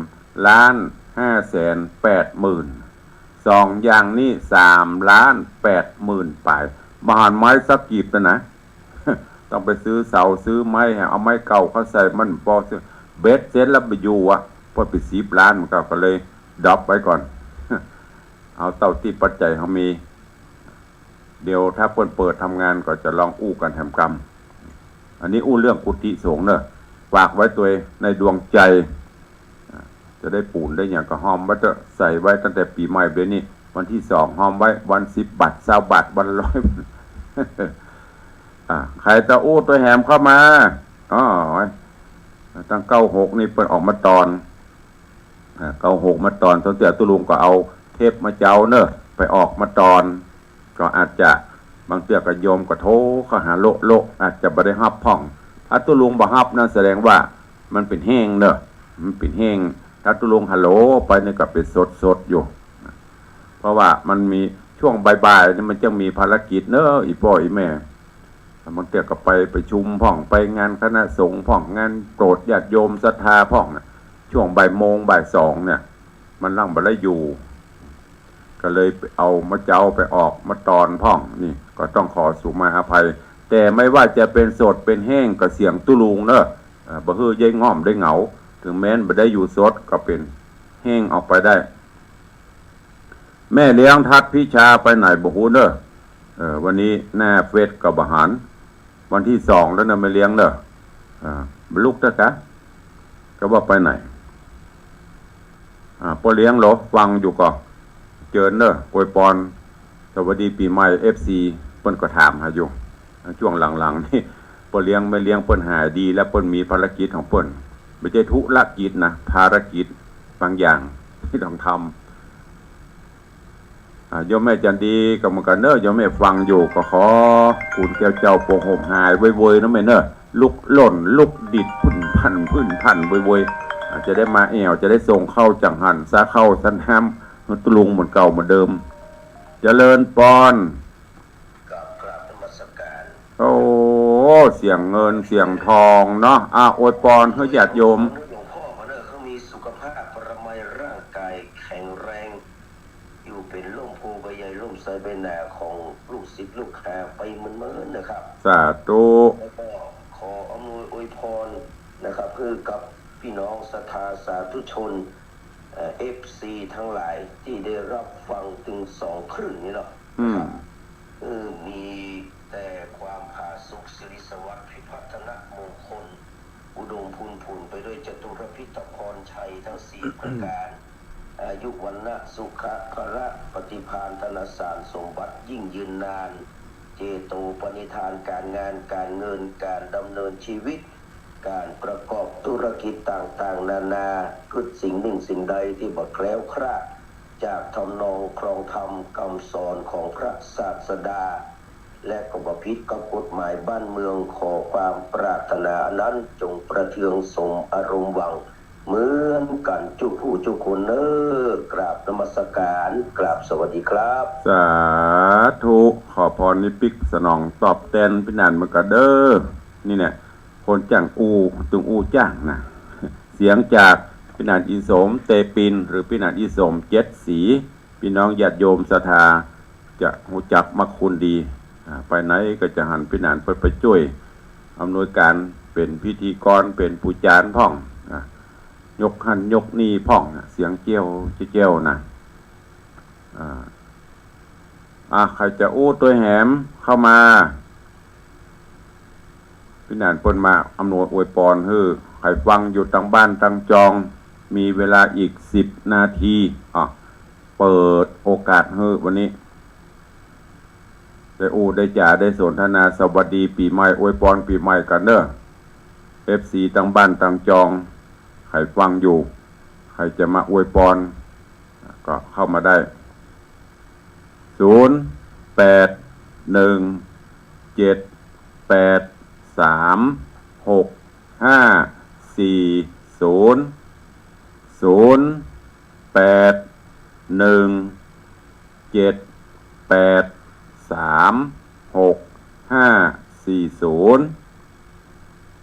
1,580,000สองอย่างนี้3,80,000ไปบ่หันไม้สักกีบนะต้องไปซื้อเสาซื้อไม้เอาไม้เก่าเขาใส่มันพอซื้อเบ็ดเสร็จแล้วไปอยู่พอไป10 ล้านมันก็เลยดรอปไว้ก่อนเอาเท่าที่ปัจจัยเขามีเดี๋ยวถ้าเปิดทำงานก็จะลองอู้กันแถมกรรมอันนี้อู้เรื่องกุฏิสงฆ์เนอะฝากไว้ตัวในดวงใจจะได้ปูนได้อย่างก็ห้อมไว้จะใส่ไว้ตั้งแต่ปีใหม่เดือนนี้วันที่2ห้อมไว้วัน10 บาท20 บาทวัน100ใครจะอู้ตัวแหมเข้ามาตั้ง96นี่เปิดออกมาตอน96มาตอนตอนเสียตุลุงก็เอาเทปมาเจ้าเนอะไปออกมาตอนก็อาจจะบางเตือก็โยมก็โทรเข้าหาโลอาจจะบ่ได้ฮับพ่องถ้าตุลุงบ่ฮับนั่นแสดงว่ามันเป็นแห้งเนอะมันเป็นแห้งถ้าตุลุงฮัลโหลไปนี่ก็เป็นสดอยู่เพราะว่ามันมีช่วงบ่ายๆนี่มันจะมีภารกิจเนอะอีพ่ออีแม่บางเตือก็ไปประชุมพ่องไปงานคณะสงฆ์พ่องงานโปรดญาติโยมศรัทธาพ่องช่วงบ่าย 2เนี่ยมันนั่งบ่ได้อยู่ก็เลยเอามาเจ้าไปออกมาตอนพ่องนี่ก็ต้องขอสุมาอภัยแต่ไม่ว่าจะเป็นสดเป็นแห้งก็เสียงตุลุงเนอะบ่ฮื้อเย้งง่อมได้เหงาถึงแม้นบ่ได้อยู่สดก็เป็นแห้งออกไปได้แม่เลี้ยงทัดพิชาไปไหนบ่ฮู้เนอะวันนี้หน้าเฟซกับอาหารวันที่2แล้วนะแม่เลี้ยงเนอะลูกตะกะก็ว่าไปไหนพ่อเลี้ยงหรอฟังอยู่ก่อนเจิญเนอะอวยพรสวัสดีปีใหม่ FC เพิ่นก็ถามหาอยู่ช่วงหลังๆนี่พ่อเลี้ยงแม่เลี้ยงเพิ่นหายดีแล้วเพิ่นมีภารกิจของเพิ่นไม่ใช่ธุรกิจนะภารกิจบางอย่างที่ต้องทำโยมแม่จันดีกับมันกันเนอะโยมแม่ฟังอยู่ก็ขอคุณแก้วเจ้าโปงห่มหายเว้ยๆนะแม่เนอะลุกหล่นลุกดิดพื้นพันเว้ยๆจะได้มาจะได้ส่งเข้าจังหันซาเข้าสันห้ำมันตุลุงเหมือนเก่าเหมือนเดิมเจริญปอนกราบนมัสการ โอ้เสียงเงินเสียงทองเนาะอวยพรให้ญาติโยมหลวงพ่อมาเนี่ยเขามีสุขภาพประมัยร่างกายแข็งแรงอยู่เป็นร่มโพใบใหญ่ร่มไทรใบหนาของลูกศิษย์ลูกหาไป เหมือนๆนะครับ สาธุ แล้วก็ขออำนวยอวยพรนะครับเพื่อกับพี่น้องศรัทธาสาธุชนFC ทั้งหลายที่ได้รับฟังถึง2 ครึ่งนี้เนาะนะครับมีแต่ความผาสุกสิริสวัสดิ์พิพัฒนมงคล อุดมพูนผุนไปด้วยจตุรพิธพรชัยทั้ง4 ประการ อายุวันนะสุขะพระปฏิภาณธนสารสมบัติยิ่งยืนนาน เจโตปณิธานการงานการเงินการดำเนินชีวิต การประกอบธุรกิจต่างๆนานาคือสิ่งหนึ่งสิ่งใดที่บ่แคล้วคลาดจากทำนองครองธรรมคำสอนของพระศาสดา และก็บ่ผิดกับกฎหมายบ้านเมืองขอความปรารถนานั้นจงประเทืองสมอารมณ์หวังเหมือนกันจุผู้จุคนเนอกราบนมัสการกราบสวัสดีครับ สาธุขอพรนิปิกสนองตอบแทนพี่นันมากระเด้อนี่เนี่ยคนจ้างตึงจ้างนะเสียงจากพี่นันอินสมเตปินหรือพี่นันอินสมเจ็ดสีพี่น้องญาติโยมศรัทธาจะหูจักมักคุณดีไปไหนก็จะหันพี่นันไปช่วยอำนวยการเป็นพิธีกรเป็นผู้จารพ่องยกหันยกนี่พ่องเสียงเกี้ยวนะใครจะตัวแหมเข้ามาพี่นานปนมาอำนวยอวยพรใครฟังอยู่ตั้งบ้านตั้งจองมีเวลาอีก10 นาทีเปิดโอกาสวันนี้ได้ได้จ่าได้สนทนาสวัสดีปีใหม่อวยพรปีใหม่กันเด้อ FC ตั้งบ้านตั้งจองใครฟังอยู่ใครจะมาอวยพรก็เข้ามาได้โป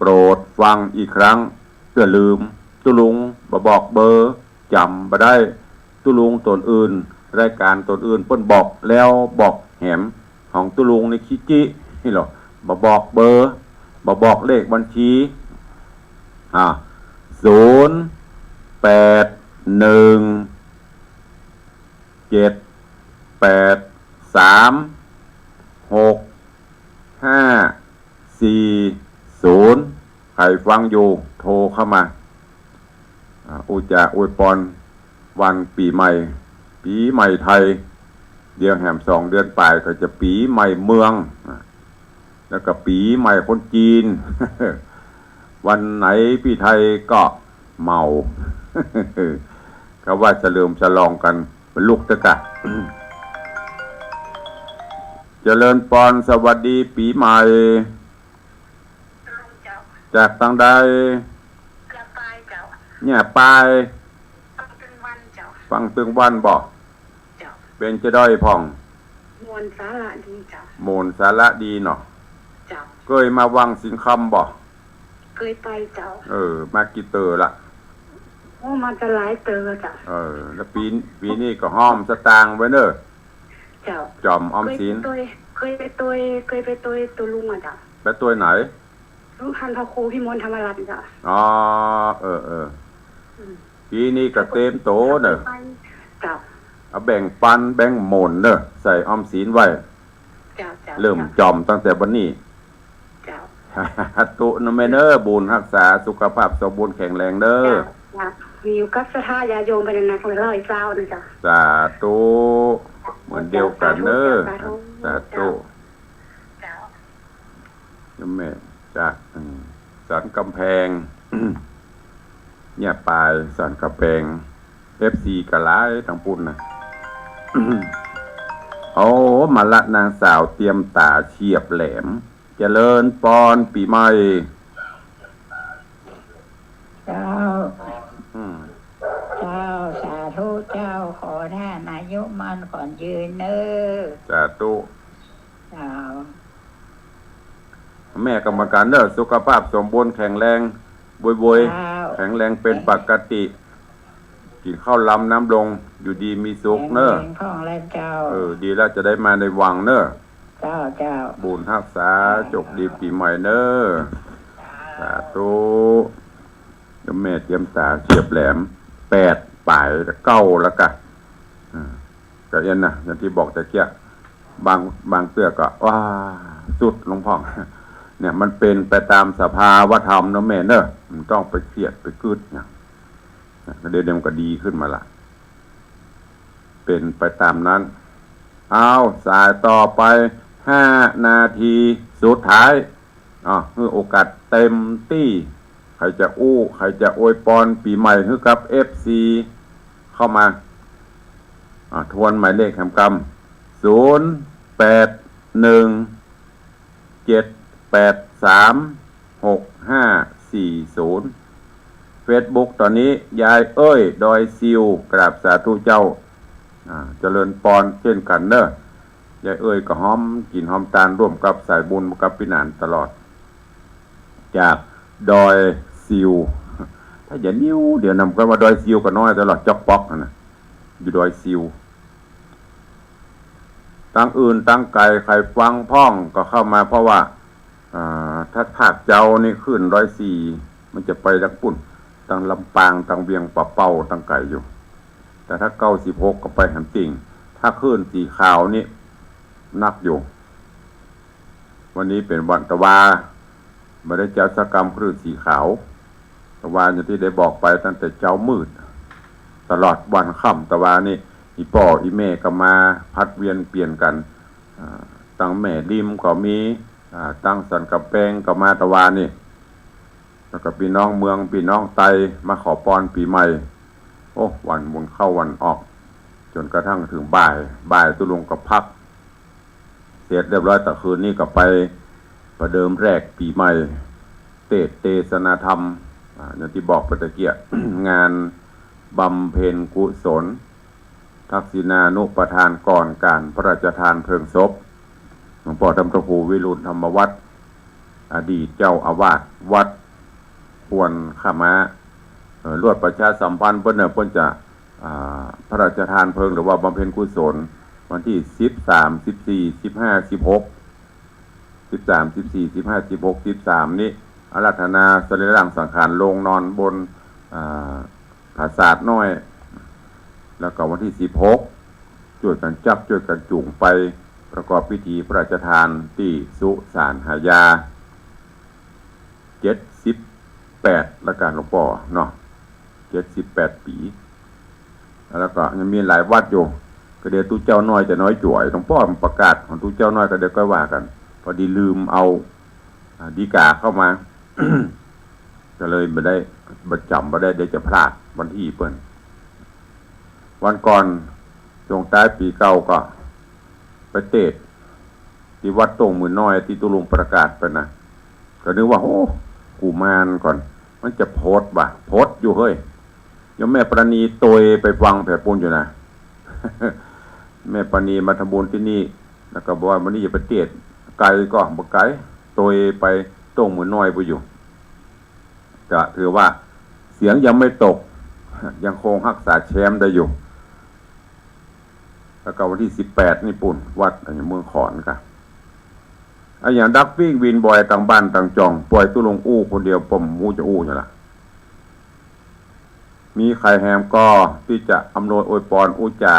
รดฟังอีกครั้งเพื่อลืมตุลุงบอกเบอร์จำบ่ได้ตุลุงตนอื่นรายการตนอื่นเพิ่นบอกแล้วบอกแหมของตุลุงในคิจินี่หรอบอกเบอร์บอกเลขบัญชีใครฟังอยู่โทรเข้ามาจะอวยพรวันปีใหม่ไทยเดี๋ยวแหม2 เดือนปลายก็จะปีใหม่เมืองแล้วก็ปีใหม่คนจีน วันไหนพี่ไทยก็เมา เขาว่าเฉลิมฉลองกันเป็นลูกตะกะ เจริญพรสวัสดีปีใหม่จากทางใดเนี่ยปลายฟังตึงวันบอกเป็นจะด้อยพ่องมวลสาระดีจ้ะมวลสาระดีเนาะเคยมาวังสิงคำบอกเคยไปเจ้ามากี่เตอละมาจะหลายเตอจ้ะแล้วปีนี้ก็ห้อมสตางค์ไว้เนอะเจ้าจอมออมสินเคยไปตัวลุงอ่ะจ้ะไปตัวไหนลุงพันพระครูพี่มนต์ธรรมรัตน์จ้ะปีนี้ก็เต็มโตเนอะเอาแบ่งปันแบ่งหม่นเนอะใส่ออมสินไว้เริ่มจอมตั้งแต่วันนี้ตุนเมเนอร์บุญรักษาสุขภาพสมบูรณ์แข็งแรงเด้อมีอยู่กับสถาญาโยมเป็นนักเลยเจ้านะจ๊ะสาธุเหมือนเดียวกันเด้อสาธุน้ำแม่จากสันกำแพงเนี่ยปลายสันกำแพงFC กะหลายทั้งปุ่นนะ มาละนางสาวเตรียมตาเฉียบแหลมเจริญปอนปีใหม่เจ้าสาธุเจ้าขอท่านอายุมันก่อนยืนเนอสาธุเจ้าแม่กรรมการเนอสุขภาพสมบูรณ์แข็งแรงบวยแข็งแรงเป็นปกติกินข้าวล้ำน้ำลงอยู่ดีมีสุขเนอะของแล้วเจ้าดีแล้วจะได้มาในวังเนอะ เจ้าเจ้า บุญรักษาจบดีปีใหม่เนอสาธุยมแม่เตรียมตาเฉียบแหลม8 ป่าย9แล้วก็ก็เอ็นนะอย่างที่บอกแต่เกี้ยบางเตื้อก็ว้าสุดหลวงพ่อเนี่ยมันเป็นไปตามสภาวะธรรมเนาะแม่เนอะมันต้องไปเครียดไปกึดเนี่ยเดี๋ยวมันก็ดีขึ้นมาละเป็นไปตามนั้นเอาสายต่อไป5 นาทีสุดท้ายคือโอกาสเต็มที่ใครจะใครจะอวยพรปีใหม่ให้กับ FC เข้ามาทวนหมายเลขแห่งกรรม0817836540 Facebook ตอนนี้ยายเอ้ยดอยซิวกราบสาธุเจ้าเจริญปอนเช่นกันเนอะยายเอ้ยก็หอมกินหอมตาลร่วมกับสายบุญกับพี่นานตลอดจากดอยซิวถ้าอย่านิ้วเดี๋ยวนำกันว่าดอยซิวก็น้อยตลอดจอกป๊อกนะอยู่ดอยซิวตั้งอื่นตั้งไกลใครฟังพ้องก็เข้ามาเพราะว่าถ้าภาคเจ้านี่ขึ้น104มันจะไปทางปุ่นทางลำปางทางเวียงป่าเป้าทางไก่อยู่แต่ถ้า96ก็ไปหำติ่งถ้าขึ้นสีขาวนี่นักอยู่วันนี้เป็นวันตะวาไม่ได้จัดกรรมคลื่นสีขาวตะวาอย่างที่ได้บอกไปตั้งแต่เจ้ามืดตลอดวันค่ำตะวานี่อีป่ออีแม่ก็มาพัดเวียนเปลี่ยนกันตั้งแม่ริมก็มีตั้งสันกระแปงก็มาตะวานี่แล้วก็พี่น้องเมืองพี่น้องไตมาขอพรปีใหม่โอ้วันบุญเข้าวันออกจนกระทั่งถึงบ่ายตุลงก็พักเสร็จเรียบร้อยแต่คืนนี้ก็ไปประเดิมแรกปีใหม่เทศนาธรรมอย่างที่บอกไปตะเกีย งานบำเพ็ญกุศลทักษิณานุปทานก่อนการพระราชทานเพลิงศพหลวงพ่อธรรมพระครูวิรุณธรรมวัฒน์อดีตเจ้าอาวาสวัดควรขามารวดประชาสัมพันธ์เพิ่นจะพระราชทานเพลิงหรือว่าบำเพ็ญกุศลวันที่13 14 15 16 13 14 15 16 13นี้อาราธนาสรีระสังขารลงนอนบนปราสาทน้อยแล้วก็วันที่16ช่วยกันจับช่วยกันจุงไปประกอบพิธีพระราชทานที่สุสานหายา78ละกันหลวงพ่อเนาะ78 ปีแล้วก็ยังมีหลายวัดอยู่ก็เดี๋ยวตู้เจ้าน้อยจะน้อยจ่วยหลวงพ่อมันประกาศของตู้เจ้าน้อยก็เดี๋ยวก็ว่ากันพอดีลืมเอาดีกาเข้ามา ก็เลยไม่ได้ประจำไม่ได้เดี๋ยวจะพลาดวันที่เปิ้นวันก่อนจงท้ายปีเก่าก็ไปเทศที่วัดตรงมือน้อยที่ตุลุงประกาศไปนะก็นึกว่าโอ้กูมานก่อนมันจะโพสบ่ะโพสอยู่เฮ้ยยมแม่ปราณีโตยไปฟังแผ่ปูนอยู่นะ แม่ปราณีมาทำบุญที่นี่แล้วก็บอกว่าวันนี้อย่าไปเทศไกลก็บ่ไกลโตยไปตรงมือน้อยไปอยู่ก็ถือว่าเสียงยังไม่ตกยังคงรักษาแชมป์ได้อยู่แล้วก็วันที่18นี่ปุ่นวัดเมืองขอนค่ะอย่างดักวิ่งวินบอยต่างบ้านต่างจองปล่อยตุลงคนเดียวผมมูจะอยู่ล่ะมีใครแฮมก็ที่จะอำนวยอวยพรจ๋า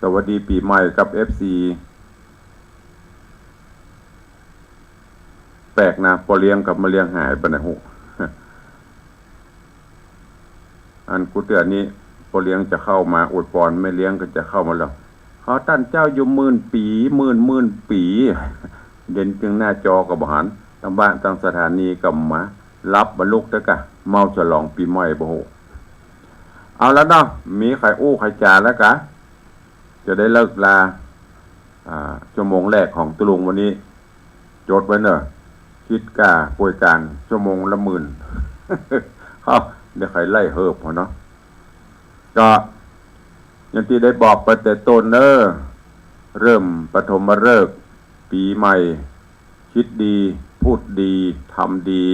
สวัสดีปีใหม่กับ FC แปลกนะพอเลี้ยงกับมาเลี้ยงหายไปไหนหูอันกูเตือนนี้พอเลี้ยงจะเข้ามาอวยพรไม่เลี้ยงก็จะเข้ามาแล้วเขาท่านเจ้าอยู่10,000 ปี10,000 ปีเด่นจึงหน้าจอกับบหันทางบ้านทางสถานีกับมารับบรรลุตะกะเมาฉลองปีใหม่บ่โหเอาแล้วเนาะมีใครใครจาแล้วกะจะได้เลิกลาชั่วโมงแรกของตุลุงวันนี้จดไว้เนอะคิดกาป่วยการชั่วโมงละ10,000เขาเดี๋ยวใครไล่เหิบพอเนาะก็อย่างที่ได้บอกไปแต่ต้นเนอะเริ่มปฐมฤกษ์ปีใหม่คิดดีพูดดีทำดี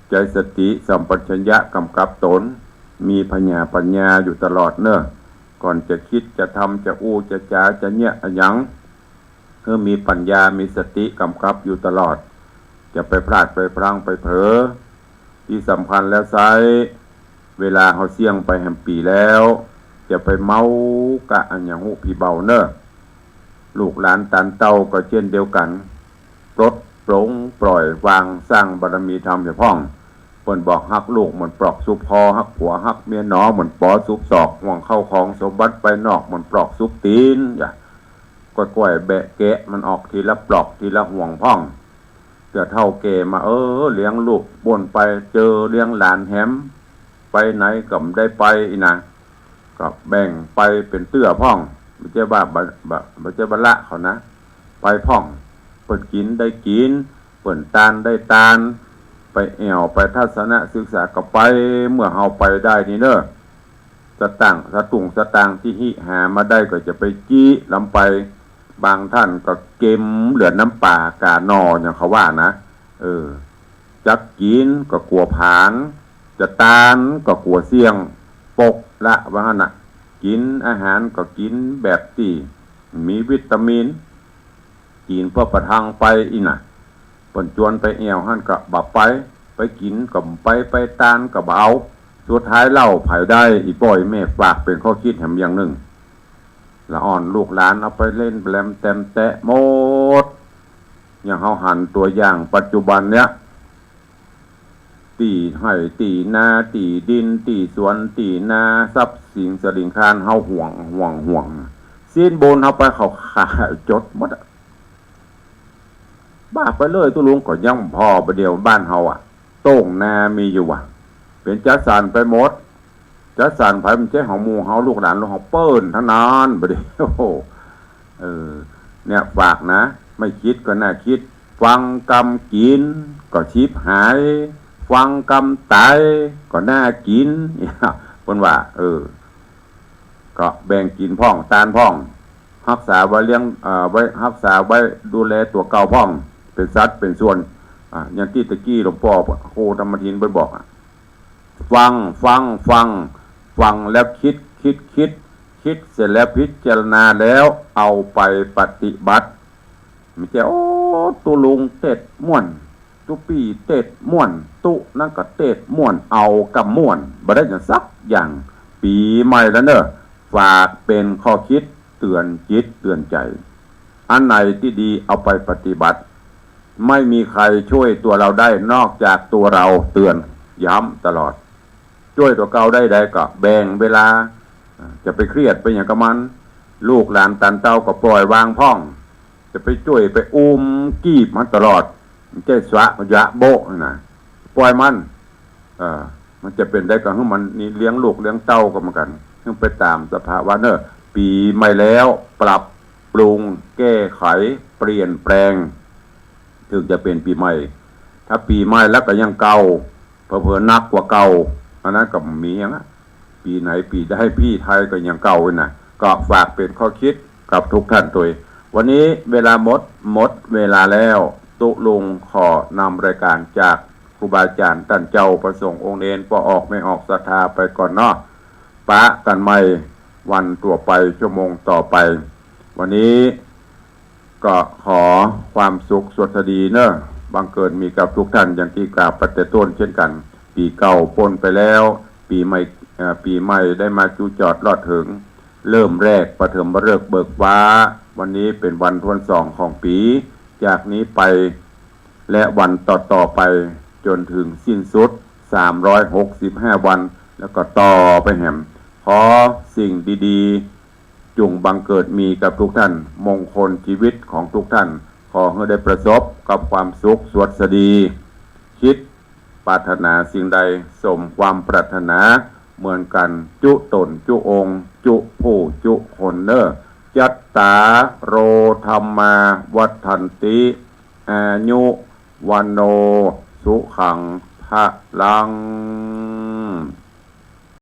ใจสติสัมปชัญญะกำกับตนมีปัญญาอยู่ตลอดเนอะก่อนจะคิดจะทำจะจะจาจะเนี่ยหยัง มีปัญญามีสติกำกับอยู่ตลอดจะไปพลาดไปพลั้งไปเผลอที่สำคัญแล้วไซเวลาเขาเสี่ยงไปแห่งปีแล้วจะไปเมากะอันอย่างหูพี่เบาเนอะลูกหลานตันเต้าก็เช่นเดียวกันปลดปลงปล่อยวางสร้างบารมีธรรมอย่าพ้องเปิ้นบอกฮักลูกเหมือนปลอกซุปพอฮักผัวฮักเมียน้อเหมือนปอซุปศอกห่วงเข้าของสมบัติไปนอกเหมือนปลอกซุปตีนอย่าก้อยๆแบะแกะมันออกทีละปลอกทีละห่วงพ้องเกิดเท่าเกมาเลี้ยงลูกบ่นไปเจอเลี้ยงหลานแหมไปไหนก็ไม่ได้ไปอีนะก็แบ่งไปเป็นเตื้อพ้องไม่ใช่ว่าไม่ใช่บละเขานะไปพ้องเปิดกินได้กินเปิดตาลได้ตาลไปแอวไปทัศนศึกษาก็ไปเมื่อเฮาไปได้นี่เนอะสตางค์ที่หิหามาได้ก็จะไปจี้ลำไปบางท่านก็เก็มเหลือน้ำป่ากานออย่างเขาว่านะจักกินก็กลัวผานจะตาลก็กลัวเสี่ยงปกละว่าน่ะกินอาหารก็กินแบบที่มีวิตามินกินเพื่อประทังไปอีน่ะปนจวนไปแอวหั่นก็บับไปกินก็ไปตาลก็บ่เอาสุดท้ายเล่าไผได้อีป่อยแม่ฝากเป็นข้อคิดแหมอย่างหนึ่งละอ่อนลูกหลานเอาไปเล่นแปลมแต้มแตะหมดอย่างเฮาหันตัวอย่างปัจจุบันเนี้ยตีให้ตีนาตีดินตีสวนตีนาทรัพย์สินสลิงคานเฮาห่วงสิ้นโบนเฮาไปเขาขายจดหมดบ้าไปเลยตุลุงก็ย่ำพอประเดี๋ยวบ้านเฮาโต้งนามีอยู่เป็นจัดสรรไปหมดจัดสรรไผมันใช้ของหมู่เฮาลูกหลานลูกเฮาเปิ้นทั้งนั้นประเดี๋ยวเนี่ยฝากนะไม่คิดก็น่าคิดฟังกรรมกินก็ชิบหายฟังกำตายก็น่ากินเพิ่นว่าก็แบ่งกินพ้องตาลพ้องรักษาไว้เลี้ยงไว้รักษาไว้ดูแลตัวเก่าพ้องเป็นสัตว์เป็นส่วนอย่างที่ตะกี้หลวงพ่อโคธรรมทินไปบอกฟังแล้วคิดเสร็จแล้วพิจารณาแล้วเอาไปปฏิบัติไม่ใช่ตุลุงเต็ดม่วนตุปีเต็ดม่วนตุนั่นก็เต็ดม่วนเอากับม่วนบ่ได้จังสักอย่างปีใหม่แล้วเนอะฝากเป็นข้อคิดเตือนจิตเตือนใจอันไหนที่ดีเอาไปปฏิบัติไม่มีใครช่วยตัวเราได้นอกจากตัวเราเตือนย้ำตลอดช่วยตัวเก่าได้ก็แบ่งเวลาจะไปเครียดไปอย่างกับมันลูกหลานตันเต้าก็ปล่อยวางพ้องจะไปช่วยไปกีบมันตลอดมันจะสวะมันยะโบะนะปล่อยมันจะเป็นได้ก็ให้มันนี่เลี้ยงลูกเลี้ยงเต้าก็เหมือนกันให้ไปตามสภาวะเนอะปีใหม่แล้วปรับปรุงแก้ไขเปลี่ยนแปลงถึงจะเป็นปีใหม่ถ้าปีใหม่แล้วก็ยังเก่าเผลอๆนักกว่าเก่าอันนั้นก็มีอย่างนั้นปีไหนปีได้พี่ไทยก็ยังเก่าเลยนะก็ฝากเป็นข้อคิดกับทุกท่านตัววันนี้เวลาหมดเวลาแล้วตุลุงขอนำรายการจากครูบาอาจารย์ท่านเจ้าประสงค์องค์เนรพอออกไม่ออกศรัทธาไปก่อนเนาะปะกันใหม่วันต่อไปชั่วโมงต่อไปวันนี้ก็ขอความสุขสวัสดีเนอะบังเกิดมีกับทุกท่านอย่างที่กล่าวปัจจุบันเช่นกันปีเก่าพ้นไปแล้วปีใหม่ได้มาจูจอดรอดถึงเริ่มแรกประเถิมฤกษ์เบิกฟ้าวันนี้เป็นวันทวนสองของปีจากนี้ไปและวันต่อไปจนถึงสิ้นสุด365วันแล้วก็ต่อไปแหมขอสิ่งดีๆจงบังเกิดมีกับทุกท่านมงคลชีวิตของทุกท่านขอให้ได้ประสบกับความสุขสวัสดีคิดปรารถนาสิ่งใดสมความปรารถนาเหมือนกันจุตนจุองค์จุผู้จุคนเนอยัตตาโรธรรมาวัฏันติอายุวันโนสุขังพะลัง